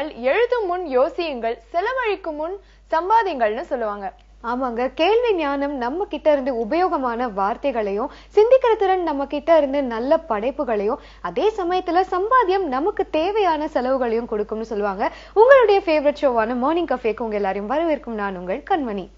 சிந்தியுங்கள், எழுதும் முன் யோசியுங்கள், செலவழிக்கும் முன் சம்பாதிங்கள்னு சொல்லுவாங்க. ஆமாங்க, கேள்வி ஞானம் நம்ம கிட்ட இருந்து உபயோகமான வார்த்தைகளையும், சிந்திக்கிற திறன் நம்ம கிட்ட இருந்து நல்ல படைப்புகளையும், அதே சமயத்துல சம்பாத்தியம் நமக்கு தேவையான செலவுகளையும் கொடுக்கும்னு சொல்லுவாங்க. உங்களுடைய ஃபேவரட் ஷோவான மார்னிங் கஃபேக்கு உங்க எல்லாரையும் வரவேற்கும் நான் உங்கள் கண்மணி.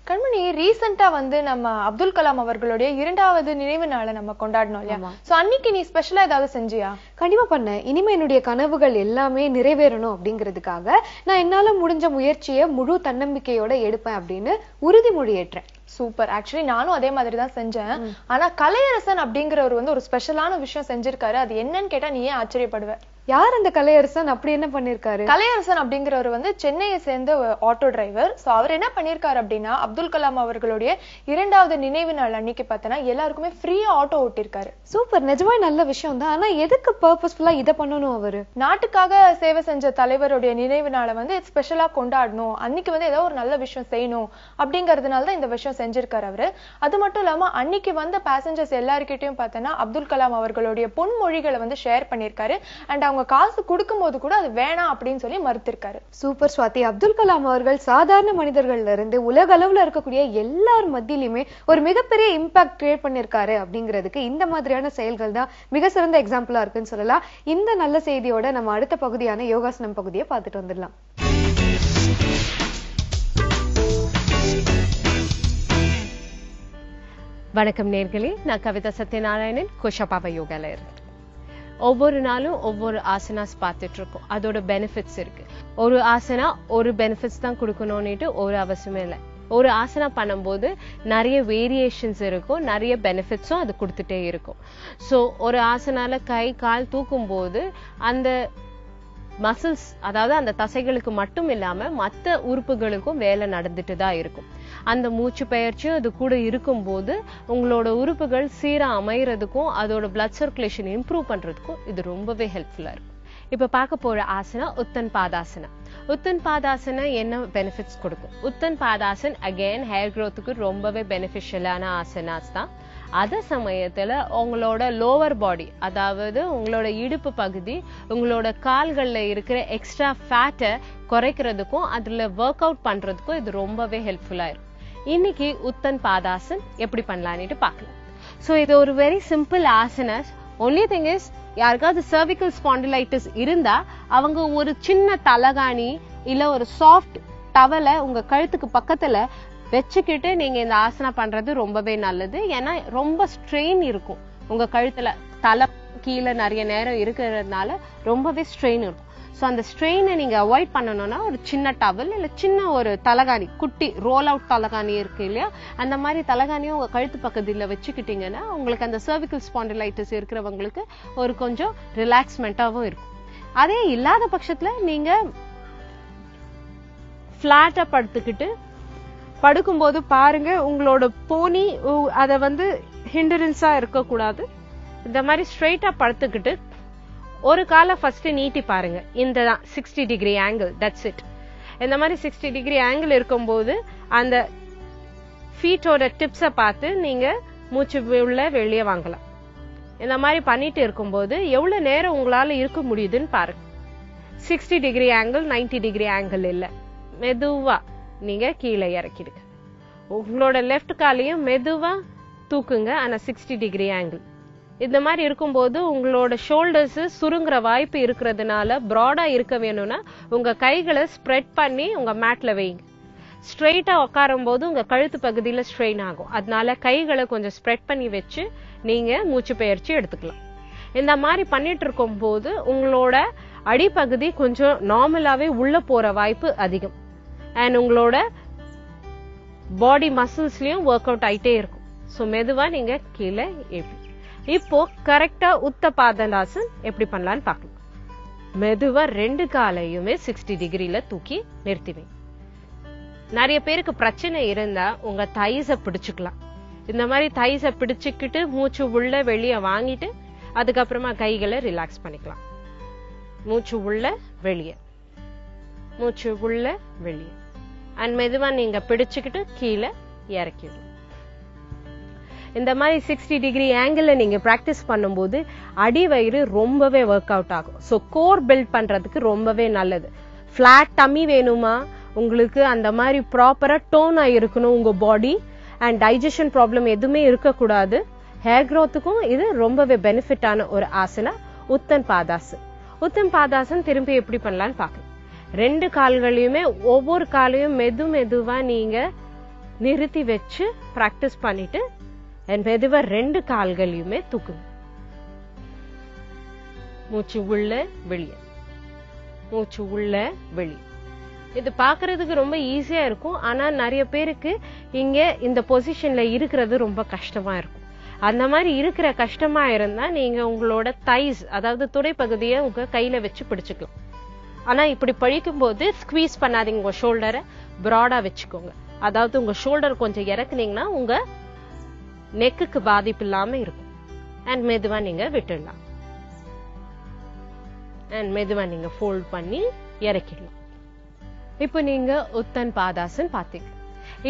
கண்மணி, ரீசெண்டா நம்ம அப்துல் கலாம் அவர்களுடைய 2வது நினைவு நாளை நம்ம கொண்டாடணும் இல்லையா? சோ அன்னைக்கு நீ ஸ்பெஷலா ஏதாவது செஞ்சியா? கண்டிப்பா பண்ணேன். இனிமே என்னுடைய கனவுகள் எல்லாமே நிறைவேறணும் அப்படிங்கிறதுக்காக நான் என்னால முடிஞ்ச முயற்சியை முழு தன்னம்பிக்கையோட எடுப்பேன் அப்படின்னு உறுதிமொழி ஏற்றேன். சூப்பர். ஆக்சுவலி நானும் அதே மாதிரி தான் செஞ்சேன். ஆனா கலையரசன் அப்படிங்கிறவர் ஒரு ஸ்பெஷலான விஷயம் செஞ்சிருக்காரு. அது என்னன்னு கேட்டா நீ ஏன் ஆச்சரியப்படுவ? யார் அந்த கலையரசன்? அப்படி என்ன பண்ணிருக்காரு? கலையரசன் அப்படிங்கிறவர் சென்னையை சேர்ந்த ஆட்டோ டிரைவர். சோ அவர் என்ன பண்ணிருக்காரு அப்படின்னா, அப்துல் கலாம் அவர்களுடைய 2வது நினைவு நாள் அன்னைக்கு பார்த்தனா எல்லாருக்குமே ஃப்ரீயா ஆட்டோ ஓட்டிருக்காரு. சூப்பர், நிஜமா நல்ல விஷயம் தான். ஆனா எதுக்கு பர்பஸ்ஃபுல்லா இதை பண்ணணும்? அவரு நாட்டுக்காக சேவை செஞ்ச தலைவருடைய நினைவு நாளை ஸ்பெஷலா கொண்டாடணும், அன்னைக்கு ஏதோ ஒரு நல்ல விஷயம் செய்யணும் அப்படிங்கறதுனாலதான் இந்த விஷயம் செஞ்சிருக்காரு அவரு. அது மட்டும் இல்லாம அன்னைக்கு வந்த பேசஞ்சர்ஸ் எல்லாருக்கிட்டையும் பார்த்தனா அப்துல் கலாம் அவர்களுடைய பொன்மொழிகளை ஷேர் பண்ணிருக்காரு. அண்ட் அவங்க காசு கொடுக்கும் போது கூட அது வேணாம் அப்படின்னு சொல்லி மறுத்திருக்காரு. சூப்பர் ஸ்வாதி. அப்துல் கலாம் அவர்கள் சாதாரண மனிதர்கள்ல இருந்து உலக அளவுல இருக்கக்கூடிய எல்லார் மத்தியிலுமே ஒரு மிகப்பெரிய இம்பாக்ட் கிரியேட் பண்ணிருக்காரு அப்படிங்கிறதுக்கு இந்த மாதிரியான செயல்கள் தான் மிக சிறந்த எக்ஸாம்பிளா இருக்குன்னு சொல்லலாம். இந்த நல்ல செய்தியோட நம்ம அடுத்த பகுதியான யோகாசனம் பகுதியை பார்த்துட்டு வந்துடலாம். வணக்கம் நேர்களே, நான் கவிதா சத்யநாராயணன், கோஷபாபா யோகால இருக்கு. ஒவ்வொரு நாளும் ஒவ்வொரு ஆசனாஸ் பார்த்துட்டு இருக்கோம். அதோட பெனிஃபிட்ஸ் இருக்கு. ஒரு ஆசனா ஒரு பெனிஃபிட்ஸ் தான் கொடுக்கணும்னுட்டு ஒரு அவசியமே இல்லை. ஒரு ஆசனா பண்ணும்போது நிறைய வேரியேஷன்ஸ் இருக்கும், நிறைய பெனிஃபிட்ஸும் அது கொடுத்துட்டே இருக்கும். ஸோ ஒரு ஆசனால கை கால் தூக்கும் போது அந்த மசில்ஸ், அதாவது அந்த தசைகளுக்கு மட்டும் இல்லாம மற்ற உறுப்புகளுக்கும் வேலை நடந்துட்டு தான் இருக்கும். அந்த மூச்சு பயிற்சியும் அது கூட இருக்கும் போது உங்களோட உறுப்புகள் சீரா அமையறதுக்கும் அதோட பிளட் சர்க்குலேஷன் இம்ப்ரூவ் பண்றதுக்கும் இது ரொம்பவே ஹெல்ப்ஃபுல்லா இருக்கும். இப்ப பார்க்க போற ஆசனா உத்தன் பாதாசனா. உத்தன் பாதாசனா என்ன பெனிஃபிட்ஸ் கொடுக்கும்? உத்தன் பாதாசன் அகைன் ஹேர் க்ரோத்துக்கு ரொம்பவே பெனிஃபிஷியலான ஆசனாஸ் தான். அதே சமயத்துல உங்களோட லோவர் பாடி, அதாவது உங்களோட இடுப்பு பகுதி, உங்களோட கால்கள்ல இருக்கிற எக்ஸ்ட்ரா ஃபேட்டை குறைக்கிறதுக்கும் அதுல ஒர்க் அவுட் பண்றதுக்கும் இது ரொம்பவே ஹெல்ப்ஃபுல்லா இருக்கும். இன்னைக்கு உத்தன் பாதாசன் எப்படி பண்ணலான்னு பார்க்கலாம். சோ இது ஒரு very simple asanas. Only thing is, யாருக்காவது cervical spondylitis இருந்தா அவங்க ஒரு சின்ன தலகாணி இல்ல ஒரு சாஃப்ட் டவலை உங்க கழுத்துக்கு பக்கத்துல வச்சுக்கிட்டு நீங்க இந்த ஆசனா பண்றது ரொம்பவே நல்லது. ஏன்னா ரொம்ப ஸ்ட்ரெயின் இருக்கும் உங்க கழுத்துல, தலை கீழே நிறைய நேரம் இருக்கிறதுனால ரொம்பவே ஸ்ட்ரெயின் இருக்கும். ஸோ அந்த ஸ்ட்ரெயினை நீங்க அவாய்ட் பண்ணணும்னா ஒரு சின்ன டவல் இல்ல சின்ன ஒரு தலகாணி, குட்டி ரோல் அவுட் தலகாணி இருக்கு இல்லையா, அந்த மாதிரி தலகாணியும் உங்க கழுத்து பக்கத்துல வச்சுக்கிட்டீங்கன்னா உங்களுக்கு அந்த cervical spondylitis இருக்கிறவங்களுக்கு ஒரு கொஞ்சம் ரிலாக்ஸ்மெண்டாவும் இருக்கும். அதே இல்லாத பட்சத்துல நீங்க பிளாட்டா படுத்துக்கிட்டு படுக்கும்போது பாருங்க, உங்களோட போனி அத ஹிண்டரன்ஸா இருக்கக்கூடாது. இந்த மாதிரி ஸ்ட்ரெயிட்டா படுத்துக்கிட்டு ஒரு காலை ஃபர்ஸ்ட் நீட்டி பாருங்க. இந்த 60 டிகிரி ஆங்கிள், தட்ஸ் இட். இந்த மாதிரி 60 டிகிரி ஆங்கிள் இருக்கும்போது அந்த ஃபீட்டோட டிப்ஸை பார்த்து நீங்க மூச்சு உள்ள வெளியே வாங்கலாம். இந்த மாதிரி பண்ணிட்டு இருக்கும்போது எவ்வளவு நேரம் உங்களால இருக்க முடியுதுன்னு பாருங்க. 60 டிகிரி ஆங்கிள், 90 டிகிரி ஆங்கிள் இல்ல, மெதுவா நீங்க கீழே இறக்கிடுங்க. உங்களோட லெஃப்ட் காலையும் மெதுவா தூக்குங்க, ஆனா 60 டிகிரி ஆங்கிள். இந்த மாதிரி இருக்கும்போது உங்களோட ஷோல்டர்ஸ் சுருங்குற வாய்ப்பு இருக்கிறதுனால ப்ராடா இருக்க வேணும்னா உங்க கைகளை ஸ்ப்ரெட் பண்ணி உங்க மேட்ல வைங்க. ஸ்ட்ரெயிட்டா உட்காரும் போது உங்க கழுத்து பகுதியில ஸ்ட்ரெயின் ஆகும். அதனால கைகளை கொஞ்சம் ஸ்ப்ரெட் பண்ணி வச்சு நீங்க மூச்சு பயிற்சி எடுத்துக்கலாம். இந்த மாதிரி பண்ணிட்டு இருக்கும் போது உங்களோட அடிப்பகுதி கொஞ்சம் நார்மலாவே உள்ள போற வாய்ப்பு அதிகம். அண்ட் உங்களோட பாடி மசில்ஸ்லயும் ஒர்க் அவுட் ஆயிட்டே இருக்கும். ஸோ மெதுவா நீங்க கீழே ஏப்பி. இப்போ கரெக்டா உத்த பாதலாசன் எப்படி பண்ணலான்னு பார்க்கலாம். மெதுவா 2 காலையுமே 60 டிகிரில தூக்கி நிறுத்திவேன். நிறைய பேருக்கு பிரச்சனை இருந்தா உங்க தைஸ பிடிச்சுக்கலாம். இந்த மாதிரி தைஸ பிடிச்சுக்கிட்டு மூச்சு உள்ள வெளியே வாங்கிட்டு அதுக்கப்புறமா கைகளை ரிலாக்ஸ் பண்ணிக்கலாம். மூச்சு உள்ள வெளியே, மூச்சு உள்ள வெளியே. அண்ட் மெதுவா நீங்க பிடிச்சுக்கிட்டு கீழே இறக்கிடும். இந்த மாதிரி 60 டிகிரி ஆங்கிள் நீங்க பிராக்டிஸ் பண்ணும்போது அடிவயிறு ரொம்பவே ஒர்க் அவுட் ஆகும். ஸோ கோர் பில்ட் பண்றதுக்கு ரொம்பவே நல்லது. ஃபிளாட் டம்மி வேணுமா உங்களுக்கு, அந்த மாதிரி ப்ராப்பரா டோனா இருக்கணும் உங்க பாடி, அண்ட் டைஜஷன் ப்ராப்ளம் எதுவுமே இருக்கக்கூடாது. ஹேர் க்ரோத்துக்கும் இது ரொம்பவே பெனிஃபிட்டான ஒரு ஆசனா உத்தன் பாதாசன். உத்தன் பாதாசன் திரும்பி எப்படி பண்ணலான்னு பார்க்கலாம். 2 கால்களையுமே ஒவ்வொரு காலையும் மெதுவா நீங்க நிறுத்தி வச்சு பிராக்டிஸ் பண்ணிட்டு மெதுவா 2 கால்களையுமே தூக்குங்க. மூச்சு உள்ள வெளியே, மூச்சு உள்ள வெளியே. இது பாக்குறதுக்கு ரொம்ப ஈஸியா இருக்கும். ஆனா நிறைய பேருக்கு இங்க இந்த பொசிஷன்ல இருக்கிறது ரொம்ப கஷ்டமா இருக்கும். அந்த மாதிரி இருக்கிற கஷ்டமா இருந்தா நீங்க உங்களோட தைஸ், அதாவது துடைப்பகுதியை உங்க கையில வச்சு பிடிச்சுக்கலாம். ஆனா இப்படி பழிக்கும் போது ஸ்குவீஸ் பண்ணாதீங்க. உங்க ஷோல்டரை பிராடா வச்சுக்கோங்க. அதாவது உங்க ஷோல்டர் கொஞ்சம் இறக்குனீங்கன்னா உங்க நெக்குக்கு பாதிப்பு இல்லாம இருக்கும். அண்ட் மெதுவா நீங்க விட்டுடலாம். அண்ட் மெதுவா நீங்க ஃபோல்ட் பண்ணி இறக்கிடலாம். இப்போ நீங்க உத்தன் பாதாசன் பாத்தீங்க.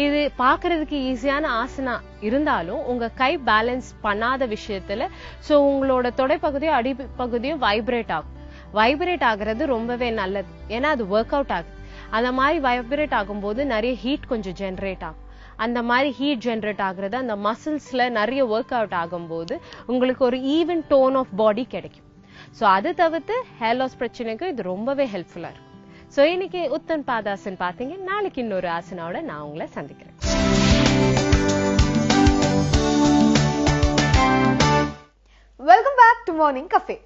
இது பாக்குறதுக்கு ஈஸியான ஆசனா இருந்தாலும் உங்க கை பேலன்ஸ் பண்ணாத விஷயத்துல சோ உங்களோட தொடைப்பகுதியும் அடிப்பகுதியும் வைப்ரேட் ஆகும். வைப்ரேட் ஆகுறது ரொம்பவே நல்லது. ஏன்னா அது ஒர்க் அவுட் ஆகுது. அந்த மாதிரி வைப்ரேட் ஆகும்போது நிறைய ஹீட் கொஞ்சம் ஜென்ரேட் ஆகும். அந்த மாதிரி ஹீட் ஜென்ரேட் ஆகுறது அந்த மசில்ஸ்ல நிறைய ஒர்க் அவுட் ஆகும்போது உங்களுக்கு ஒரு ஈவன் டோன் ஆஃப் பாடி கிடைக்கும். சோ அது தவிர்த்து ஹேர் லாஸ் பிரச்சனைக்கு இது ரொம்பவே ஹெல்ப்ஃபுல்லா இருக்கும். சோ இன்னைக்கு உத்தன் பாதாசன் பாத்தீங்க. நாளைக்கு இன்னொரு ஆசனாவோட நான் உங்களை சந்திக்கிறேன். Welcome back to morning cafe.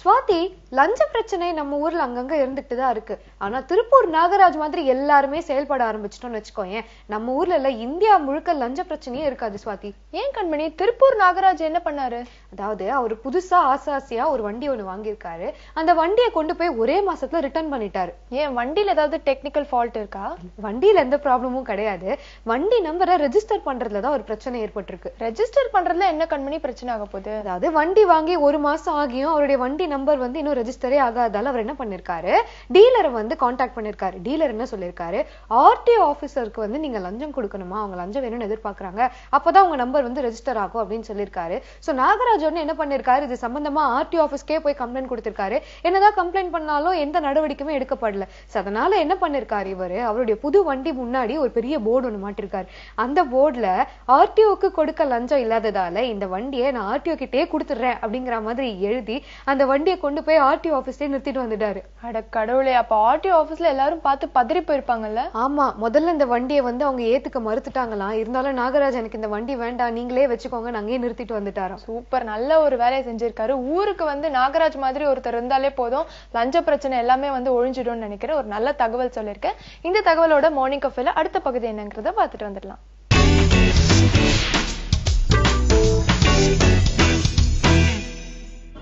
Swathi, லஞ்ச பிரச்சனை நம்ம ஊர்ல அங்கங்க இருந்துட்டு தான் இருக்கு. ஆனா திருப்பூர் நாகராஜ் மாதிரி எல்லாருமே செயல்பட ஆரம்பிச்சிட்டோம்னு வச்சுக்கோயேன், நம்ம ஊர்ல இல்ல இந்தியா முழுக்க லஞ்ச பிரச்சனையே இருக்காது. ஸ்வாதி, ஏன் கண்மணி திருப்பூர் நாகராஜ் என்ன பண்ணாரு? அதாவது அவர் புதுசா ஆசாசியா ஒரு வண்டி ஒண்ணு வாங்கியிருக்காரு. அந்த வண்டியை கொண்டு போய் ஒரே மாசத்துல ரிட்டர்ன் பண்ணிட்டாரு. ஏன் வண்டியில ஏதாவது டெக்னிக்கல் ஃபால்ட் இருக்கா? வண்டியில எந்த ப்ராப்ளமும் கிடையாது. வண்டி நம்பரை ரெஜிஸ்டர் பண்றதுலதான் ஒரு பிரச்சனை ஏற்பட்டிருக்கு. ரெஜிஸ்டர் பண்றதுல என்ன கண்மணி பிரச்சனை ஆக போகுது? அதாவது வண்டி வாங்கி 1 மாசம் ஆகியும் அவருடைய வண்டி நம்பர் வந்து இன்னும் ரெஜிஸ்டரே ஆகாதால அவர் என்ன பண்ணிருக்காரு, டீலரை வந்து கான்டாக்ட் பண்ணிருக்காரு. டீலர் என்ன சொல்லிருக்காரு, ஆர்டிஓ ஆபீசருக்கு வந்து நீங்க லஞ்சம் கொடுக்கணுமா, அவங்க லஞ்சம் வேணும்னு எதிர்பார்க்கறாங்க, அப்பதான் உங்க நம்பர் வந்து ரெஜிஸ்டர் ஆகும் அப்படின்னு சொல்லிருக்காரு. சோ நாகராஜ் என்ன பண்ணிருக்காரு, இது சம்பந்தமா ஆர்டிஓ ஆபீஸ்க்கே போய் கம்ப்ளைண்ட் கொடுத்திருக்காரு. என்னதான் கம்ப்ளைண்ட் பண்ணாலும் எந்த நடவடிக்கையுமே எடுக்கப்படல. அதனால என்ன பண்ணிருக்காரு இவரு, அவருடைய புது வண்டி முன்னாடி ஒரு பெரிய போர்டு ஒண்ணு மாட்டிருக்காரு. அந்த போர்டுல ஆர்டிஓக்கு கொடுக்க லஞ்சம் இல்லாததால இந்த வண்டியை நான் ஆர்டிஓ கிட்டே கொடுத்துடுறேன் அப்படிங்கிற மாதிரி எழுதி அந்த வண்டியை கொண்டு போய் ஆர்டிஓ ஆபீஸ்லயே நிறுத்திட்டு வந்துட்டாரு. அட கடவுளே, அப்ப ஆர்டிஓ ஆபீஸ்ல எல்லாரும் பார்த்து பதறி போயிருப்பாங்கல்ல? ஆமா, முதல்ல இந்த வண்டியை வந்து அவங்க ஏத்துக்க மறுத்துட்டாங்களாம். இருந்தாலும் நாகராஜ் எனக்கு இந்த வண்டி வேண்டாம், நீங்களே வச்சுக்கோங்க, நாங்களே நிறுத்திட்டு வந்துட்டாராம். சூப்பர், நல்ல ஒரு வேலையை செஞ்சிருக்காரு. ஊருக்கு வந்து நாகராஜ் மாதிரி ஒருத்தர் இருந்தாலே போதும், லஞ்ச பிரச்சனை எல்லாமே வந்து ஒழிஞ்சிடும்னு நினைக்கிறேன். ஒரு நல்ல தகவல் சொல்லியிருக்கேன். இந்த தகவலோட மார்னிங் கஃபேல அடுத்த பகுதி என்னங்கிறத பார்த்துட்டு வந்துடலாம்.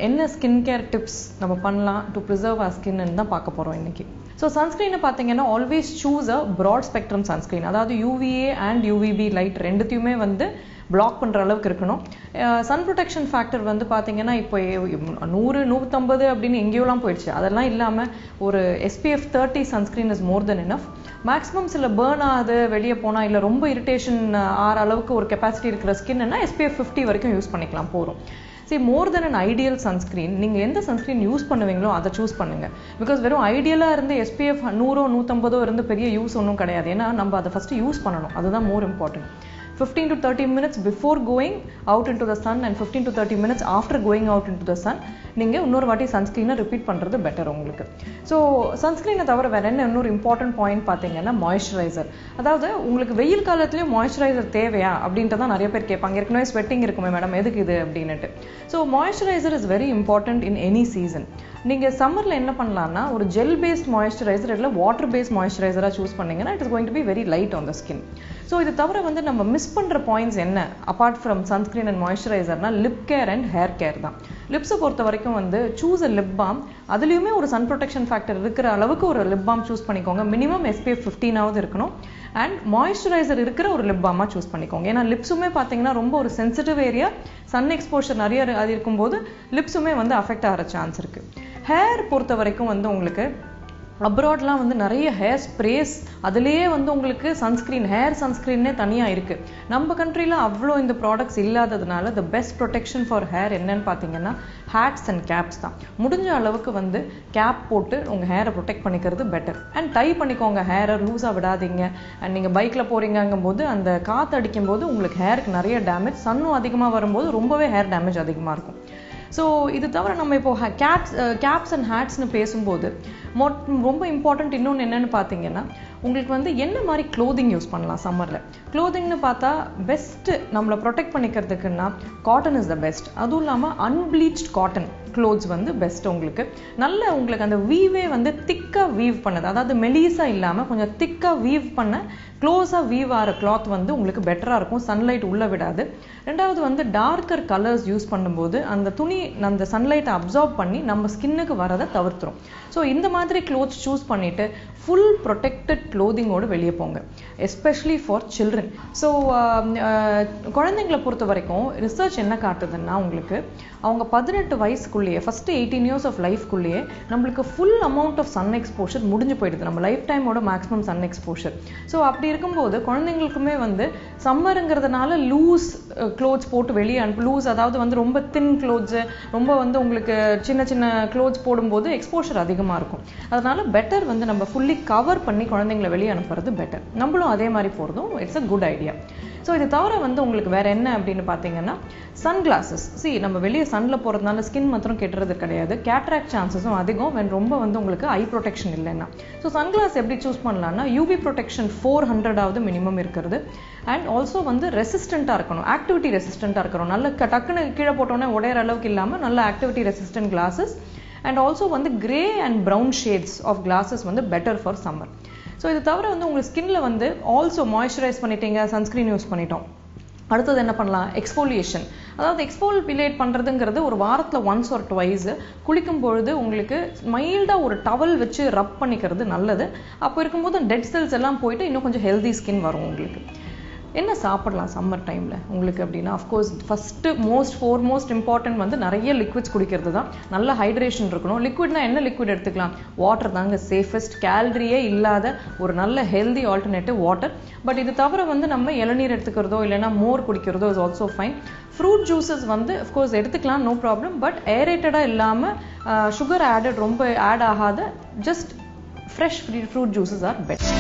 என்ன ஸ்கின் கேர் டிப்ஸ் நம்ம பண்ணலாம் டு ப்ரிசர்வ் ஆர் ஸ்கின் தான் பார்க்க போகிறோம் இன்னைக்கு. ஸோ சன்ஸ்க்ரீனை பார்த்தீங்கன்னா always choose a broad spectrum sunscreen. அதாவது யூவிஏ அண்ட் யூவிபி லைட் ரெண்டுத்தையுமே வந்து பிளாக் பண்ணுற அளவுக்கு இருக்கணும். சன் ப்ரொடெக்ஷன் ஃபேக்டர் வந்து பார்த்தீங்கன்னா இப்போ 100, 150 அப்படின்னு எங்கேயோலாம் போயிடுச்சு. அதெல்லாம் இல்லாமல் ஒரு SPF 30 sunscreen is more then enough. Maximum சில பேர்ன் ஆகுது வெளியே போனால், இல்லை ரொம்ப இரிட்டேஷன் ஆகிற அளவுக்கு ஒரு கெப்பாசிட்டி இருக்கிற ஸ்கின்னா SPF 50 வரைக்கும் யூஸ் பண்ணிக்கலாம், போகிறோம். See, more than an ideal sunscreen, நீங்கள் எந்த சன்ஸ்க்ரீன் யூஸ் பண்ணுவீங்களோ அதை சூஸ் பண்ணுங்கள். பிகாஸ் வெறும் ஐடியலாக இருந்து SPF 100, 150 இருந்து பெரிய யூஸ் ஒன்றும் கிடையாது. ஏன்னா நம்ம அதை ஃபஸ்ட்டு யூஸ் பண்ணணும், அதுதான் more important. 15 to 30 minutes before going out into the sun and 15 to 30 minutes after going out into the sun நீங்கள் இன்னொரு வாட்டி சன்ஸ்க்ரீனை ரிப்பீட் பண்ணுறது பெட்டர் உங்களுக்கு. ஸோ சன்ஸ்க்ரீனை தவிர வேறு என்ன இன்னொரு இம்பார்ட்டன்ட் பாயிண்ட் பார்த்தீங்கன்னா மாய்ஸ்சரைசர். அதாவது உங்களுக்கு வெயில் காலத்துலேயும் மாய்ஸ்சரைசர் தேவையா அப்படின்ட்டு தான் நிறைய பேர் கேட்பாங்க. ஏற்கனவே ஸ்வெட்டிங் இருக்குமே மேடம், எதுக்கு இது அப்படின்னுட்டு. So moisturiser is very important in any season. நீங்கள் சம்மரில் என்ன பண்ணலாம்னா ஒரு ஜெல் பேஸ்ட் மாய்ஸ்சரைசர் இல்லை வாட்டர் பேஸ்ட் மாய்ஸ்சரைசராக சூஸ் பண்ணிங்கன்னா it is going to be very light on the skin. So இது தவிர வந்து நம்ம மிஸ் பண்ணுற பாயிண்ட்ஸ் என்ன அப்பார்ட் ஃப்ரம் சன்ஸ்க்ரீன் அண்ட் மாய்ஸ்சரைசர்னா lip care and hair care தான். லிப்ஸை பொறுத்த வரைக்கும் வந்து சூஸ் அ லிப் பாம். அதுலேயுமே ஒரு சன் ப்ரொடெக்ஷன் ஃபேக்டர் இருக்கிற அளவுக்கு ஒரு லிப் பாம் சூஸ் பண்ணிக்கோங்க. மினிமம் SPF 15 இருக்கணும். அண்ட் மாய்ஸ்சரைசர் இருக்கிற ஒரு லிப் பாமாக சூஸ் பண்ணிக்கோங்க. ஏன்னா லிப்ஸுமே பார்த்தீங்கன்னா ரொம்ப ஒரு சென்சிட்டிவ் ஏரியா, சன் எக்ஸ்போஷர் நிறைய அது இருக்கும்போது லிப்ஸுமே வந்து அஃபெக்ட் ஆகிற சான்ஸ் இருக்குது. ஹேர் பொறுத்த வரைக்கும் வந்து உங்களுக்கு அப்ராட்லாம் வந்து நிறைய ஹேர் ஸ்ப்ரேஸ், அதுலேயே வந்து உங்களுக்கு சன்ஸ்கிரீன், ஹேர் சன்ஸ்கிரீன்னே தனியாக இருக்குது. நம்ம கண்ட்ரியில் அவ்வளோ இந்த ப்ராடக்ட்ஸ் இல்லாததுனால the best protection for hair என்னன்னு பார்த்தீங்கன்னா ஹேட்ஸ் அண்ட் கேப்ஸ் தான். முடிஞ்ச அளவுக்கு வந்து கேப் போட்டு உங்கள் ஹேரை ப்ரொடெக்ட் பண்ணிக்கிறது பெட்டர். அண்ட் டை பண்ணிக்கோங்க, ஹேரை லூஸாக விடாதீங்க. அண்ட் நீங்கள் பைக்கில் போகிறீங்கும் போது அந்த காற்று அடிக்கும் போது உங்களுக்கு ஹேருக்கு நிறைய டேமேஜ், சன்னும் அதிகமாக வரும்போது ரொம்பவே ஹேர் டேமேஜ் அதிகமாக இருக்கும். ஸோ இது தவிர நம்ம இப்போ கேப்ஸ் அண்ட் ஹேட்ஸ்னு பேசும்போது ரொம்ப இம்பார்ட்டன்ட் இன்னொன்று என்னென்னு பார்த்தீங்கன்னா உங்களுக்கு வந்து என்ன மாதிரி க்ளோதிங் யூஸ் பண்ணலாம் சம்மரில். க்ளோதிங்னு பார்த்தா பெஸ்ட்டு நம்மளை ப்ரொடெக்ட் பண்ணிக்கிறதுக்குன்னா காட்டன் இஸ் த பெஸ்ட். அதுவும் இல்லாமல் அன்பிளீச்ட் காட்டன் க்ளோத்ஸ் வந்து பெஸ்ட். உங்களுக்கு அந்த வீவே வந்து திக்காக வீவ் பண்ணது, அதாவது மெலிசாக இல்லாமல் கொஞ்சம் திக்காக வீவ் பண்ண க்ளோஸாக வீவ் ஆகிற கிளாத் வந்து உங்களுக்கு பெட்டராக இருக்கும், சன்லைட் உள்ளே விடாது. ரெண்டாவது வந்து டார்க்கர் கலர்ஸ் யூஸ் பண்ணும்போது அந்த துணி அந்த சன்லைட்டை அப்சார்ப் பண்ணி நம்ம ஸ்கின்னுக்கு வரதை தவிர்த்துரும். ஸோ இந்த மாதிரி க்ளோத்ஸ் சூஸ் பண்ணிவிட்டு ஃபுல் ப்ரொடெக்டட் க்ளோதிங்கோடு வெளியே போங்க, எஸ்பெஷலி ஃபார் சில்ட்ரன். ஸோ குழந்தைங்களை பொறுத்த வரைக்கும் ரிசர்ச் என்ன காட்டுதுன்னா உங்களுக்கு அவங்க 18 வயசுக்குள்ளேயே ஃபஸ்ட்டு 18 இயர்ஸ் ஆஃப் லைஃப்குள்ளேயே நம்மளுக்கு full amount of sun exposure முடிஞ்சு போயிடுது, நம்ம லைஃப் டைமோட மேக்ஸிமம் சன் எக்ஸ்போஷர். ஸோ அப்படி இருக்கும்போது குழந்தைங்களுக்குமே வந்து சம்மருங்கிறதுனால லூஸ் க்ளோத்ஸ் போட்டு வெளியே லூஸ், அதாவது வந்து ரொம்ப தின் க்ளோத்ஸு, ரொம்ப வந்து உங்களுக்கு சின்ன சின்ன க்ளோத்ஸ் போடும்போது எக்ஸ்போஷர் அதிகமாக இருக்கும். அதனால பெட்டர் வந்து நம்ம ஃபுல்லி கவர் பண்ணி குழந்தைங்களை வெளியே அனுப்புறது பெட்டர். நம்மளும் அதே மாதிரி போகிறதும் it's a good idea. So இது தவிர வந்து உங்களுக்கு வேறு என்ன அப்படின்னு பார்த்தீங்கன்னா சன் கிளாஸஸ். நம்ம வெளியே சன்னில் போகிறதுனால ஸ்கின் மாத்திரம் கெட்டுறது கிடையாது, கேட்ராக்ட் சான்சஸும் அதிகம் when ரொம்ப வந்து உங்களுக்கு ஐ ப்ரொடெக்ஷன் இல்லைன்னா. ஸோ சன்கிளாஸ் எப்படி சூஸ் பண்ணலாம்னா யூவி ப்ரொடெக்ஷன் 400 மினிமம் இருக்கிறது. அண்ட் ஆல்சோ வந்து ரெசிஸ்டண்ட்டாக இருக்கணும், ஆக்டிவிட்டி ரெசிஸ்டண்ட்டாக இருக்கணும். நல்ல டக்குன்னு கீழே போட்டோன்னே உடையிற அளவுக்கு இல்லாமல் நல்ல activity resistant glasses. And also வந்து grey and brown shades of glasses வந்து பெட்டர் ஃபார் சம்மர். ஸோ இது தவிர வந்து உங்களுக்கு ஸ்கின்ல வந்து ஆல்சோ மாய்ஸ்சரைஸ் பண்ணிட்டீங்க, சன்ஸ்கிரீன் யூஸ் பண்ணிட்டோம். அடுத்தது என்ன பண்ணலாம், எக்ஸ்ஃபோலியேஷன். அதாவது எக்ஸ்ஃபோலியேட் பண்ணுறதுங்கிறது ஒரு வாரத்தில் ஒன்ஸ் ஆர் ட்வைஸ் குளிக்கும் பொழுது உங்களுக்கு மைல்டாக ஒரு டவல் வச்சு ரப் பண்ணிக்கிறது நல்லது. அப்போ இருக்கும்போது டெட் செல்ஸ் எல்லாம் போயிட்டு இன்னும் கொஞ்சம் ஹெல்தி ஸ்கின் வரும் உங்களுக்கு. என்ன சாப்பிடலாம் சம்மர் டைமில் உங்களுக்கு அப்படின்னா அஃப்கோர்ஸ் ஃபஸ்ட்டு ஃபோர்மோஸ்ட் இம்பார்ட்டன்ட் வந்து நிறைய லிக்விட்ஸ் குடிக்கிறது தான். நல்ல ஹைட்ரேஷன் இருக்கணும். லிக்விட்னா என்ன லிக்விட் எடுத்துக்கலாம், வாட்டர் தாங்க சேஃபஸ்ட், கேலரியே இல்லாத ஒரு நல்ல ஹெல்தி ஆல்டர்னேட்டிவ் வாட்டர். பட் இது தவிர வந்து நம்ம இளநீர் எடுத்துக்கிறதோ இல்லைன்னா மோர் குடிக்கிறதோ is also fine. Fruit juices வந்து அஃப்கோர்ஸ் எடுத்துக்கலாம், நோ ப்ராப்ளம். பட் ஏரேட்டடாக இல்லாமல் சுகர் ஆடட் ரொம்ப ஆட் ஆகாத just fresh fruit juices are best.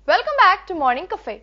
Welcome back to morning cafe.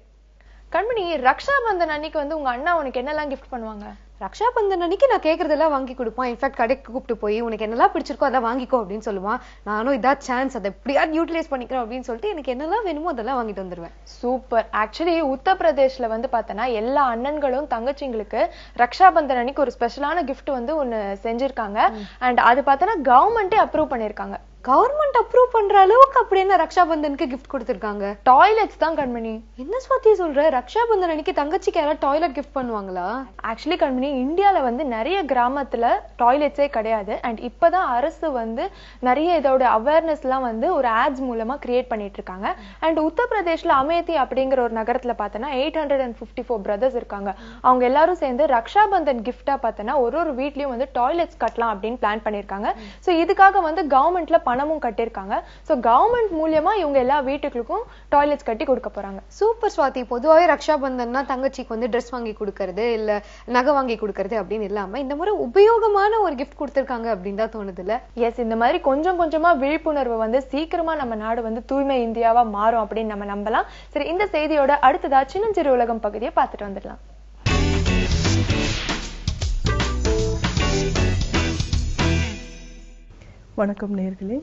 Kanmani, Raksha Bandhan அன்னைக்கு வந்து உங்க அண்ணா உனக்கு என்னெல்லாம் கிஃப்ட் பண்ணுவாங்க? ரக்ஷா பந்தன் அன்னைக்கு நான் கேட்கறதெல்லாம் வாங்கி கொடுப்பான். இன்ஃபேக்ட் கடைக்கு கூப்பிட்டு போய் உனக்கு என்னெல்லாம் பிடிச்சிருக்கோ அதை வாங்கிக்கோ அப்படின்னு சொல்லுவான். நானும் இதான் சான்ஸ், அதை எப்படியாவது யூட்டிலைஸ் பண்ணிக்கிறேன் அப்படின்னு சொல்லிட்டு எனக்கு என்னெல்லாம் வேணுமோ அதெல்லாம் வாங்கிட்டு வந்துருவேன். சூப்பர். ஆக்சுவலி உத்தரப்பிரதேஷ்ல வந்து பார்த்தோன்னா எல்லா அண்ணன்களும் தங்கச்சிங்களுக்கு ரக்ஷா பந்தன் அன்னைக்கு ஒரு ஸ்பெஷலான கிஃப்ட் வந்து ஒன்னு செஞ்சிருக்காங்க. அண்ட் அது பார்த்தோன்னா கவர்மெண்டே அப்ரூவ் பண்ணிருக்காங்க. கவர்மெண்ட் அப்ரூவ் பண்ற அளவுக்கு அப்படி என்ன ரக்ஷா பந்தனுக்கு கிஃப்ட் கொடுத்திருக்காங்க? டாய்லெட்ஸ் தான் கண்மணி. என்ன ஸ்வாதி சொல்ற, ரக்ஷா பந்தன் அன்னைக்கு தங்கச்சிக்கு யாராவது டாய்லெட் கிஃப்ட் பண்ணுவாங்களா? ஆக்சுவலி கண்மணி, இந்தியால வந்து நிறைய கிராமத்துல டாய்லெட்ஸே கிடையாது. அண்ட் இப்பதான் அரசு வந்து நிறைய இதோட அவேர்னஸ் எல்லாம் வந்து ஒரு ஆட்ஸ் மூலமா கிரியேட் பண்ணிட்டு இருக்காங்க. அண்ட் உத்தரப்பிரதேஷ்ல அமேதி அப்படிங்கிற ஒரு நகரத்துல பார்த்தோன்னா 854 பிரதர்ஸ் இருக்காங்க. அவங்க எல்லாரும் சேர்ந்து ரக்ஷா பந்தன் கிஃப்டா பார்த்தோன்னா ஒரு வீட்லயும் வந்து டாய்லெட்ஸ் கட்டலாம் அப்படின்னு பிளான் பண்ணிருக்காங்க. ஸோ இதுக்காக வந்து கவர்மெண்ட்ல பணமும் கட்டிருக்காங்க. சோ கவர்மெண்ட் மூலமா இவங்க எல்லா வீட்டுகளுக்கும் டாய்லெட்ஸ் கட்டி கொடுக்க போறாங்க. சூப்பர் ஸ்வாதி. பொதுவாகவே ரக்ஷா பந்தன்னா தங்கச்சிக்கு வந்து ட்ரெஸ் வாங்கி கொடுக்கறது இல்ல நகை வாங்கி கொடுக்கறது அப்படின்னு இல்லாம இந்த மாதிரி உபயோகமான ஒரு கிஃப்ட் கொடுத்திருக்காங்க அப்படின்னு தான் தோணுது இல்ல? எஸ், இந்த மாதிரி கொஞ்சம் கொஞ்சமா விழிப்புணர்வு வந்து சீக்கிரமா நம்ம நாடு வந்து தூய்மை இந்தியாவா மாறும் அப்படின்னு நம்ம நம்பலாம். சரி, இந்த செய்தியோட அடுத்ததா சின்னஞ்சிறு உலகம் பகுதியை பார்த்துட்டு வந்துடலாம். வணக்கம் நேயர்களே.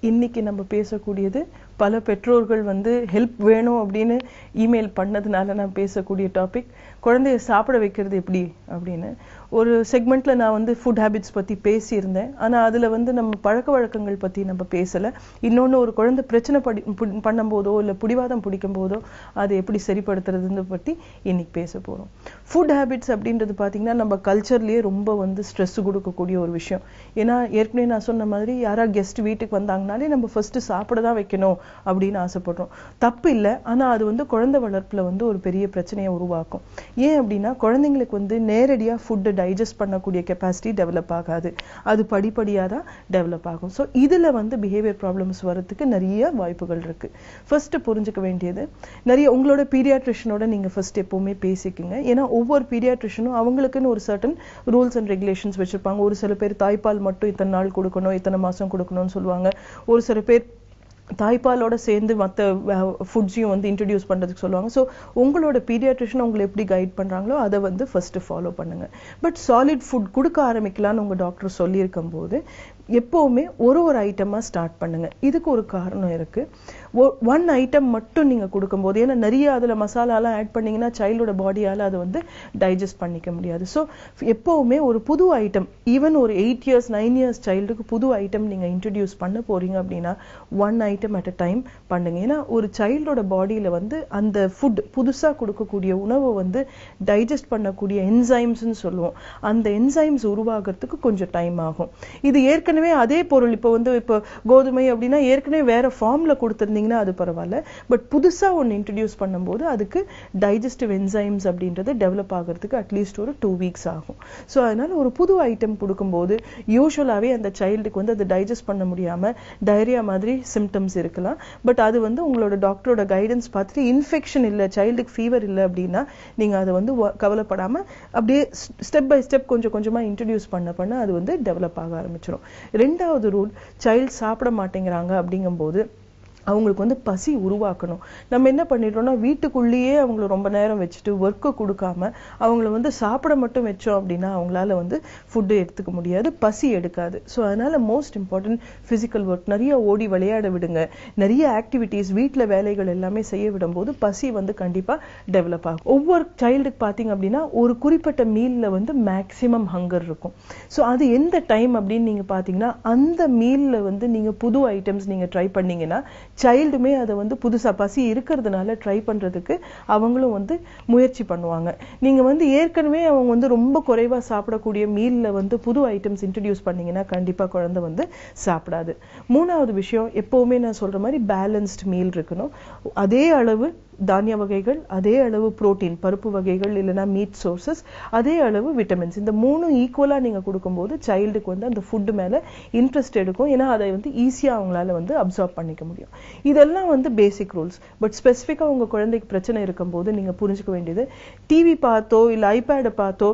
இன்னைக்கு நம்ம பேசக்கூடியது பல பெற்றோர்கள் வந்து ஹெல்ப் வேணும் அப்படின்னு இமெயில் பண்ணதுனால நான் பேசக்கூடிய டாபிக் குழந்தைய சாப்பிட வைக்கிறது எப்படி அப்படின்னு. ஒரு செக்மெண்ட்ல நான் வந்து ஃபுட் ஹேபிட்ஸ் பத்தி பேசியிருந்தேன். ஆனா அதுல வந்து நம்ம பழக்க வழக்கங்கள் பத்தி நம்ம பேசல. இன்னொன்னு, ஒரு குழந்தை பிரச்சனை பண்ணும்போதோ இல்ல பிடிவாதம் பிடிக்கும் போதோ அதை எப்படி சரிப்படுத்துறதுன்னு பத்தி இன்னைக்கு பேச போறோம். ஃபுட் ஹேபிட்ஸ் அப்படின்றது பாத்தீங்கன்னா நம்ம கல்ச்சர்லயே ரொம்ப வந்து ஸ்ட்ரெஸ் கொடுக்கக்கூடிய ஒரு விஷயம். ஏன்னா ஏற்கனவே நான் சொன்ன மாதிரி யாரா கெஸ்ட் வீட்டுக்கு வந்தாங்கனாலே நம்ம ஃபர்ஸ்ட் சாப்பிட தான் வைக்கணும் அப்படின்னு ஆசைப்படுறோம். தப்பு இல்லை, ஆனா அது வந்து குழந்தை வளர்ப்புல வந்து ஒரு பெரிய பிரச்சனையை உருவாக்கும். ஏன் அப்படின்னா குழந்தைங்களுக்கு வந்து நேரடியா ஃபுட்டு டைஜஸ்ட் பண்ணக்கூடிய கெப்பாசிட்டி டெவலப் ஆகாது. அது படிப்படியாக தான் டெவலப் ஆகும். ஸோ இதில் வந்து பிஹேவியர் ப்ராப்ளம்ஸ் வரதுக்கு நிறைய வாய்ப்புகள் இருக்கு. ஃபர்ஸ்ட் புரிஞ்சுக்க வேண்டியது, நிறைய உங்களோட பீடியாட்ரிஷனோட நீங்க ஃபர்ஸ்ட் எப்பவுமே பேசிக்குங்க. ஏன்னா ஒவ்வொரு பீடியாட்ரிஷனும் அவங்களுக்குன்னு ஒரு சர்டன் ரூல்ஸ் அண்ட் ரெகுலேஷன்ஸ் வச்சிருப்பாங்க. ஒரு சில பேர் தாய்ப்பால் மட்டும் இத்தனை நாள் கொடுக்கணும், இத்தனை மாசம் கொடுக்கணும்னு சொல்லுவாங்க. ஒரு சில பேர் தாய்ப்பாலோட சேர்ந்து மற்ற ஃபுட்ஸையும் வந்து இன்ட்ரடியூஸ் பண்றதுக்கு சொல்லுவாங்க. ஸோ உங்களோட பீடியாட்ரிஷன் உங்களை எப்படி கைட் பண்றாங்களோ அதை வந்து ஃபர்ஸ்ட் ஃபாலோ பண்ணுங்க. பட் சாலிட் ஃபுட் கொடுக்க ஆரம்பிக்கலான்னு உங்க டாக்டர் சொல்லியிருக்கும் போது எப்பவுமே ஒரு ஐட்டமா ஸ்டார்ட் பண்ணுங்க. இதுக்கு ஒரு காரணம் இருக்கு. ஒன் ஐட்டம் மட்டும் நீங்க கொடுக்கும்போது, ஏன்னா நிறைய அதுல மசாலாலாம் ஆட் பண்ணீங்கன்னா சைல்டோட பாடியால அதை வந்து டைஜஸ்ட் பண்ணிக்க முடியாது. ஸோ எப்பவுமே ஒரு புது ஐட்டம், ஈவன் ஒரு 8 years 9 years சைல்டுக்கு புது ஐட்டம் நீங்க இன்ட்ரடியூஸ் பண்ண போறீங்க அப்படின்னா one item at a time பண்ணுங்க. ஏன்னா ஒரு சைல்டோட பாடியில வந்து அந்த ஃபுட் புதுசா கொடுக்கக்கூடிய உணவை வந்து டைஜஸ்ட் பண்ணக்கூடிய என்சைம்ஸ்ன்னு சொல்லுவோம். அந்த என்சைம்ஸ் உருவாகிறதுக்கு கொஞ்சம் டைம் ஆகும். இது ஏற்கனவே அதே பொருள், இப்போ கோதுமை அப்படின்னா ஏற்கனவே வேற ஃபார்ம்ல கொடுத்திருந்தீங்கன்னா அது பரவாயில்ல. பட் புதுசா ஒன்னு இன்ட்ரடியூஸ் பண்ணும்போது அதுக்கு டைஜஸ்டிவ் என்சைம்ஸ் அப்படின்றது டெவலப் ஆகிறதுக்கு அட்லீஸ்ட் ஒரு 2 weeks ஆகும். ஸோ அதனால ஒரு புது ஐட்டம் கொடுக்கும்போது யூஸ்வலாவே அந்த சைல்டுக்கு வந்து அதை டைஜஸ்ட் பண்ண முடியாம டயரியா மாதிரி சிம்டம்ஸ் இருக்கலாம். பட் அது வந்து உங்களோட டாக்டரோட கைடன்ஸ் பார்த்துட்டு இன்ஃபெக்ஷன் இல்லை, சைல்டுக்கு ஃபீவர் இல்லை அப்படின்னா நீங்க அதை வந்து கவலைப்படாம அப்படியே ஸ்டெப் பை ஸ்டெப் கொஞ்சம் கொஞ்சமா இன்ட்ரடியூஸ் பண்ண அது வந்து டெவலப் ஆக ஆரம்பிச்சிடும். ரெண்டாவது ரூல், சைல்டு சாப்பிட மாட்டேங்கிறாங்க அப்படிங்கும்போது அவங்களுக்கு வந்து பசி உருவாக்கணும். நம்ம என்ன பண்ணிடுறோம்னா வீட்டுக்குள்ளேயே அவங்களை ரொம்ப நேரம் வச்சுட்டு ஒர்க்கை கொடுக்காம அவங்கள வந்து சாப்பிட மட்டும் வச்சோம் அப்படின்னா அவங்களால வந்து ஃபுட்டு எடுத்துக்க முடியாது, பசி எடுக்காது. ஸோ அதனால மோஸ்ட் இம்பார்ட்டன்ட் பிசிக்கல் ஒர்க், நிறைய ஓடி விளையாட விடுங்க, நிறைய ஆக்டிவிட்டிஸ் வீட்டில் வேலைகள் எல்லாமே செய்ய விடும்போது பசி வந்து கண்டிப்பா டெவலப் ஆகும். ஒவ்வொரு சைல்டுக்கு பார்த்தீங்க அப்படின்னா ஒரு குறிப்பிட்ட மீல்ல வந்து மேக்சிமம் ஹங்கர் இருக்கும். ஸோ அது எந்த டைம் அப்படின்னு நீங்க பார்த்தீங்கன்னா அந்த மீல்ல வந்து நீங்க புது ஐட்டம்ஸ் நீங்க ட்ரை பண்ணீங்கன்னா சைல்டுமே அதை வந்து புதுசா பசி இருக்கிறதுனால ட்ரை பண்றதுக்கு அவங்களும் வந்து முயற்சி பண்ணுவாங்க. நீங்க வந்து ஏற்கனவே அவங்க வந்து ரொம்ப குறைவா சாப்பிடக்கூடிய மீல்ல வந்து புது ஐட்டம்ஸ் இன்ட்ரடியூஸ் பண்ணீங்கன்னா கண்டிப்பா குழந்தை வந்து சாப்பிடாது. மூணாவது விஷயம், எப்பவுமே நான் சொல்ற மாதிரி பேலன்ஸ்ட் மீல் இருக்கணும். அதே அளவு தானிய வகைகள், அதே அளவு புரோட்டீன் பருப்பு வகைகள் இல்லைன்னா மீட் சோர்சஸ், அதே அளவு விட்டமின்ஸ், இந்த மூணும் ஈக்குவலா நீங்க கொடுக்கும்போது சைல்டுக்கு வந்து அந்த ஃபுட் மேல இன்ட்ரெஸ்ட் எடுக்கும். ஏன்னா அதை வந்து ஈஸியா அவங்களால வந்து அப்சார்ப் பண்ணிக்க முடியும். இதெல்லாம் வந்து பேசிக் ரூல்ஸ். பட் ஸ்பெசிஃபிக்கா உங்க குழந்தைக்கு பிரச்சனை இருக்கும்போது நீங்க புரிஞ்சுக்க வேண்டியது, டிவி பார்த்தோ இல்ல ஐபேடை பார்த்தோ